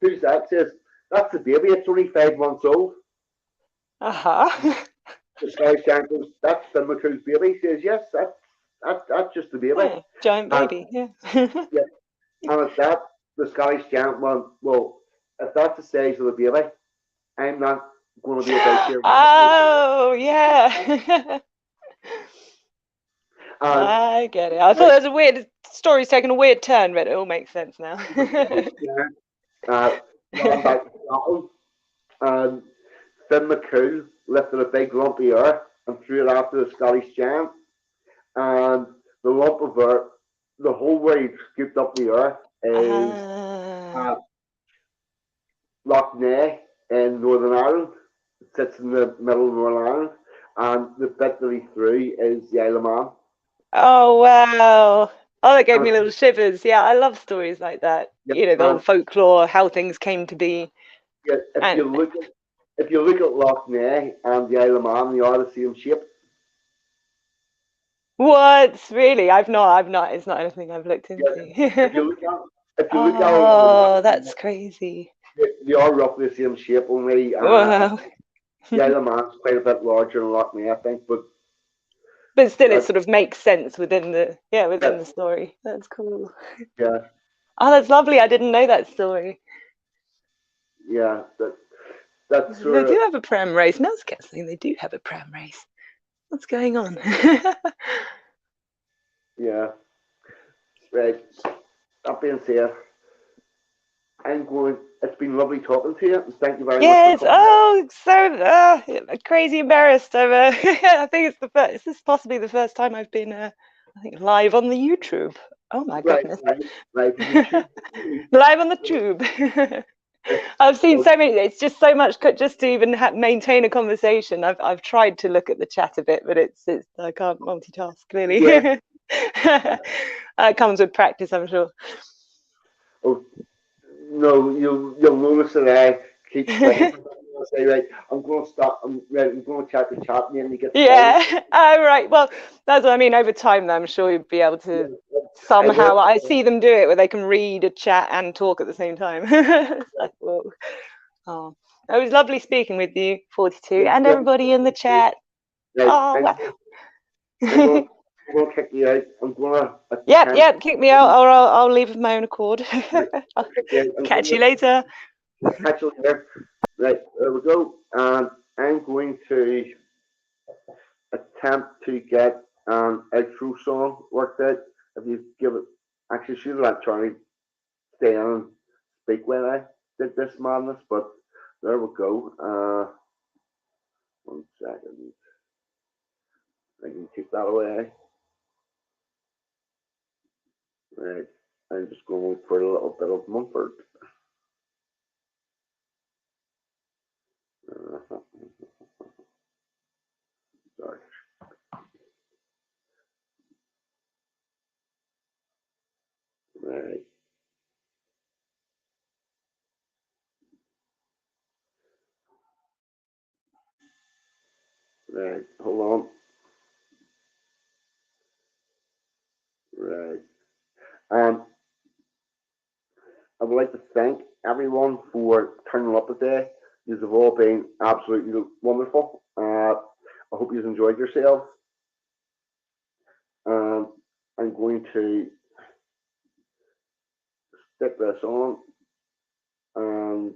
[SPEAKER 1] "Who's that?" He says, "That's the baby. It's only 5 months old."
[SPEAKER 2] Uh-huh.
[SPEAKER 1] The Scottish giant goes, "That's Finn McCool's baby." He says, "Yes, that's just the baby."
[SPEAKER 2] Yeah, giant
[SPEAKER 1] And
[SPEAKER 2] baby. Yeah.
[SPEAKER 1] yeah, and at that, the Scottish giant went, "Well, if that's the size of the baby, I'm not going to be about here."
[SPEAKER 2] Oh, yeah.
[SPEAKER 1] And
[SPEAKER 2] I get it. I thought it was a weird story's taken a weird turn, but it all makes sense now.
[SPEAKER 1] the Scottish giant ran back to Scotland, and Finn McCool lifted a big lump of earth and threw it after the Scottish giant. And the lump of earth, the whole way he scooped up the earth is
[SPEAKER 2] Ah.
[SPEAKER 1] uh, Loch Ness in Northern Ireland. It sits in the middle of Northern Ireland. And the bit that he threw is the Isle of Man.
[SPEAKER 2] Oh, wow. Oh, that gave
[SPEAKER 1] And
[SPEAKER 2] me little shivers. Yeah, I love stories like that.
[SPEAKER 1] yeah,
[SPEAKER 2] The old folklore, how things came to be.
[SPEAKER 1] yeah,
[SPEAKER 2] And
[SPEAKER 1] if you look at Loch Ness and the Isle of Man, they are the same shape.
[SPEAKER 2] what? Really? I've not, it's not anything I've looked
[SPEAKER 1] Yeah, if
[SPEAKER 2] into.
[SPEAKER 1] you look at if you look at it on the
[SPEAKER 2] Oh,
[SPEAKER 1] map,
[SPEAKER 2] that's crazy.
[SPEAKER 1] they are roughly the same shape. Only
[SPEAKER 2] Wow.
[SPEAKER 1] Yeah, the man's quite a bit larger than Loch Me, I think, but
[SPEAKER 2] still, it
[SPEAKER 1] that's,
[SPEAKER 2] sort of makes sense within the
[SPEAKER 1] yeah,
[SPEAKER 2] story. That's cool.
[SPEAKER 1] yeah,
[SPEAKER 2] Oh, that's lovely. I didn't know that story.
[SPEAKER 1] yeah. That's
[SPEAKER 2] They
[SPEAKER 1] sort of,
[SPEAKER 2] do have a pram race. Mel's guessing they do have a pram race. What's going on?
[SPEAKER 1] yeah. Right. That being said, I'm going. It's been lovely talking to you, and thank you very much for
[SPEAKER 2] Yes.
[SPEAKER 1] coming.
[SPEAKER 2] Oh, so crazy embarrassed. I think it's the first. This is possibly the first time I've been, I think, live on the YouTube. Oh my
[SPEAKER 1] Right,
[SPEAKER 2] goodness.
[SPEAKER 1] right. You should.
[SPEAKER 2] Live on the tube. I've seen so many. It's just so much just to even maintain a conversation. I've tried to look at the chat a bit, but it's I can't multitask clearly.
[SPEAKER 1] Yeah.
[SPEAKER 2] It comes with practice, I'm sure.
[SPEAKER 1] Oh no, you'll notice that I keep talking. I say, right, I'm going to stop. I'm going to check the chat, and then you get silent.
[SPEAKER 2] Yeah. Oh, right. Well, that's what I mean. Over time, I'm sure you'll be able
[SPEAKER 1] Yeah,
[SPEAKER 2] to
[SPEAKER 1] I
[SPEAKER 2] somehow.
[SPEAKER 1] will.
[SPEAKER 2] I see them do it where they can read a chat and talk at the same time. It's like, whoa. Oh, it was lovely speaking with you, 42, and
[SPEAKER 1] Yeah,
[SPEAKER 2] everybody in the chat.
[SPEAKER 1] right.
[SPEAKER 2] Oh, wow.
[SPEAKER 1] I'm going. I'm going to kick you out. I'm going to
[SPEAKER 2] Yep,
[SPEAKER 1] attempt.
[SPEAKER 2] kick me out, or I'll leave of my own accord.
[SPEAKER 1] Right,
[SPEAKER 2] I'll
[SPEAKER 1] yeah, I'm going
[SPEAKER 2] catch you
[SPEAKER 1] to
[SPEAKER 2] later.
[SPEAKER 1] catch you later. Right, there we go. And I'm going to attempt to get a true song worked out. If you give it, actually, should have let Charlie stay on and speak when I did this madness, but there we go. 1 second. I can keep that away. Right. I'm just going for a little bit of Mumford. Sorry. Right. Right. Hold on. Right. Um, I would like to thank everyone for turning up today. You have all been absolutely wonderful. I hope you enjoyed yourselves. Um, I'm going to stick this on and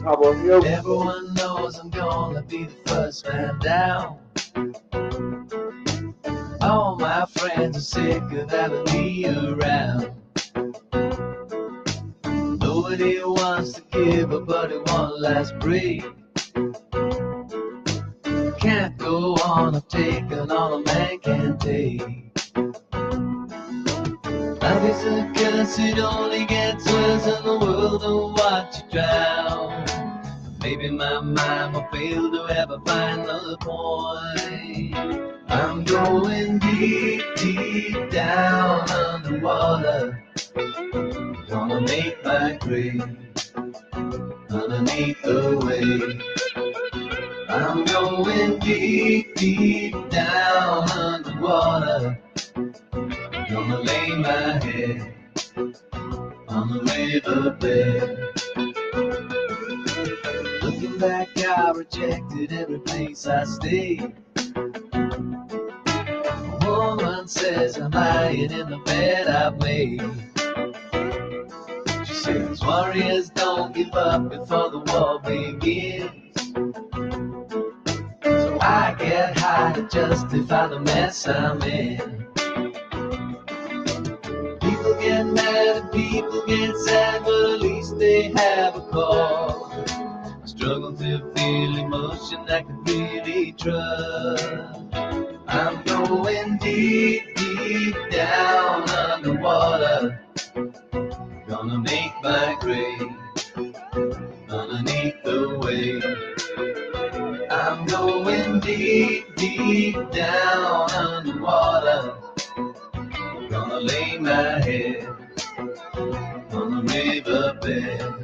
[SPEAKER 1] how about you?
[SPEAKER 3] Everyone knows I'm gonna be the first man down. All my friends are sick of having me around. Nobody wants to give a buddy one last break. Can't go on, I've taken all a man can take. Life is a curse, it only gets worse, and the world don't watch you drown. Maybe my mind will fail to ever find the point. I'm going deep, deep down underwater. Gonna make my grave underneath the wave. I'm going deep, deep down underwater. Gonna lay my head on the riverbed. Looking back, I rejected every place I stayed. A woman says I'm lying in the bed I've made. She says warriors don't give up before the war begins. So I get high to justify the mess I'm in. People get mad and people get sad, but at least they have a cause. I struggle to feel emotion I can really trust. I'm going deep, deep down underwater. Gonna make my grave underneath the wave. I'm going deep, deep down underwater. my head on the riverbed.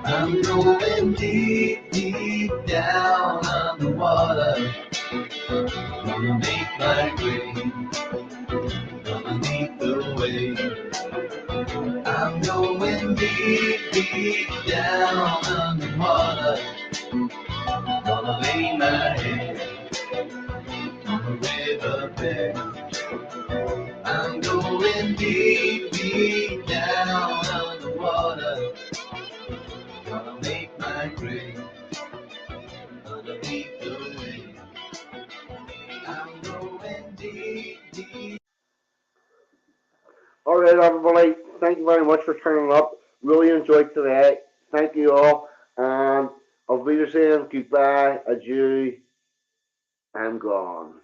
[SPEAKER 3] I'm going deep, deep down underwater. Gonna make my grave underneath the waves. I'm going deep, deep down underwater. Gonna lay my head on the riverbed. I'm going deep, deep down underwater. Gonna make my grave underneath the waves. I'm going deep, deep.
[SPEAKER 1] All right, everybody. Thank you very much for turning up. Really enjoyed today. Thank you all. And auf Wiedersehen, goodbye, adieu, I'm gone.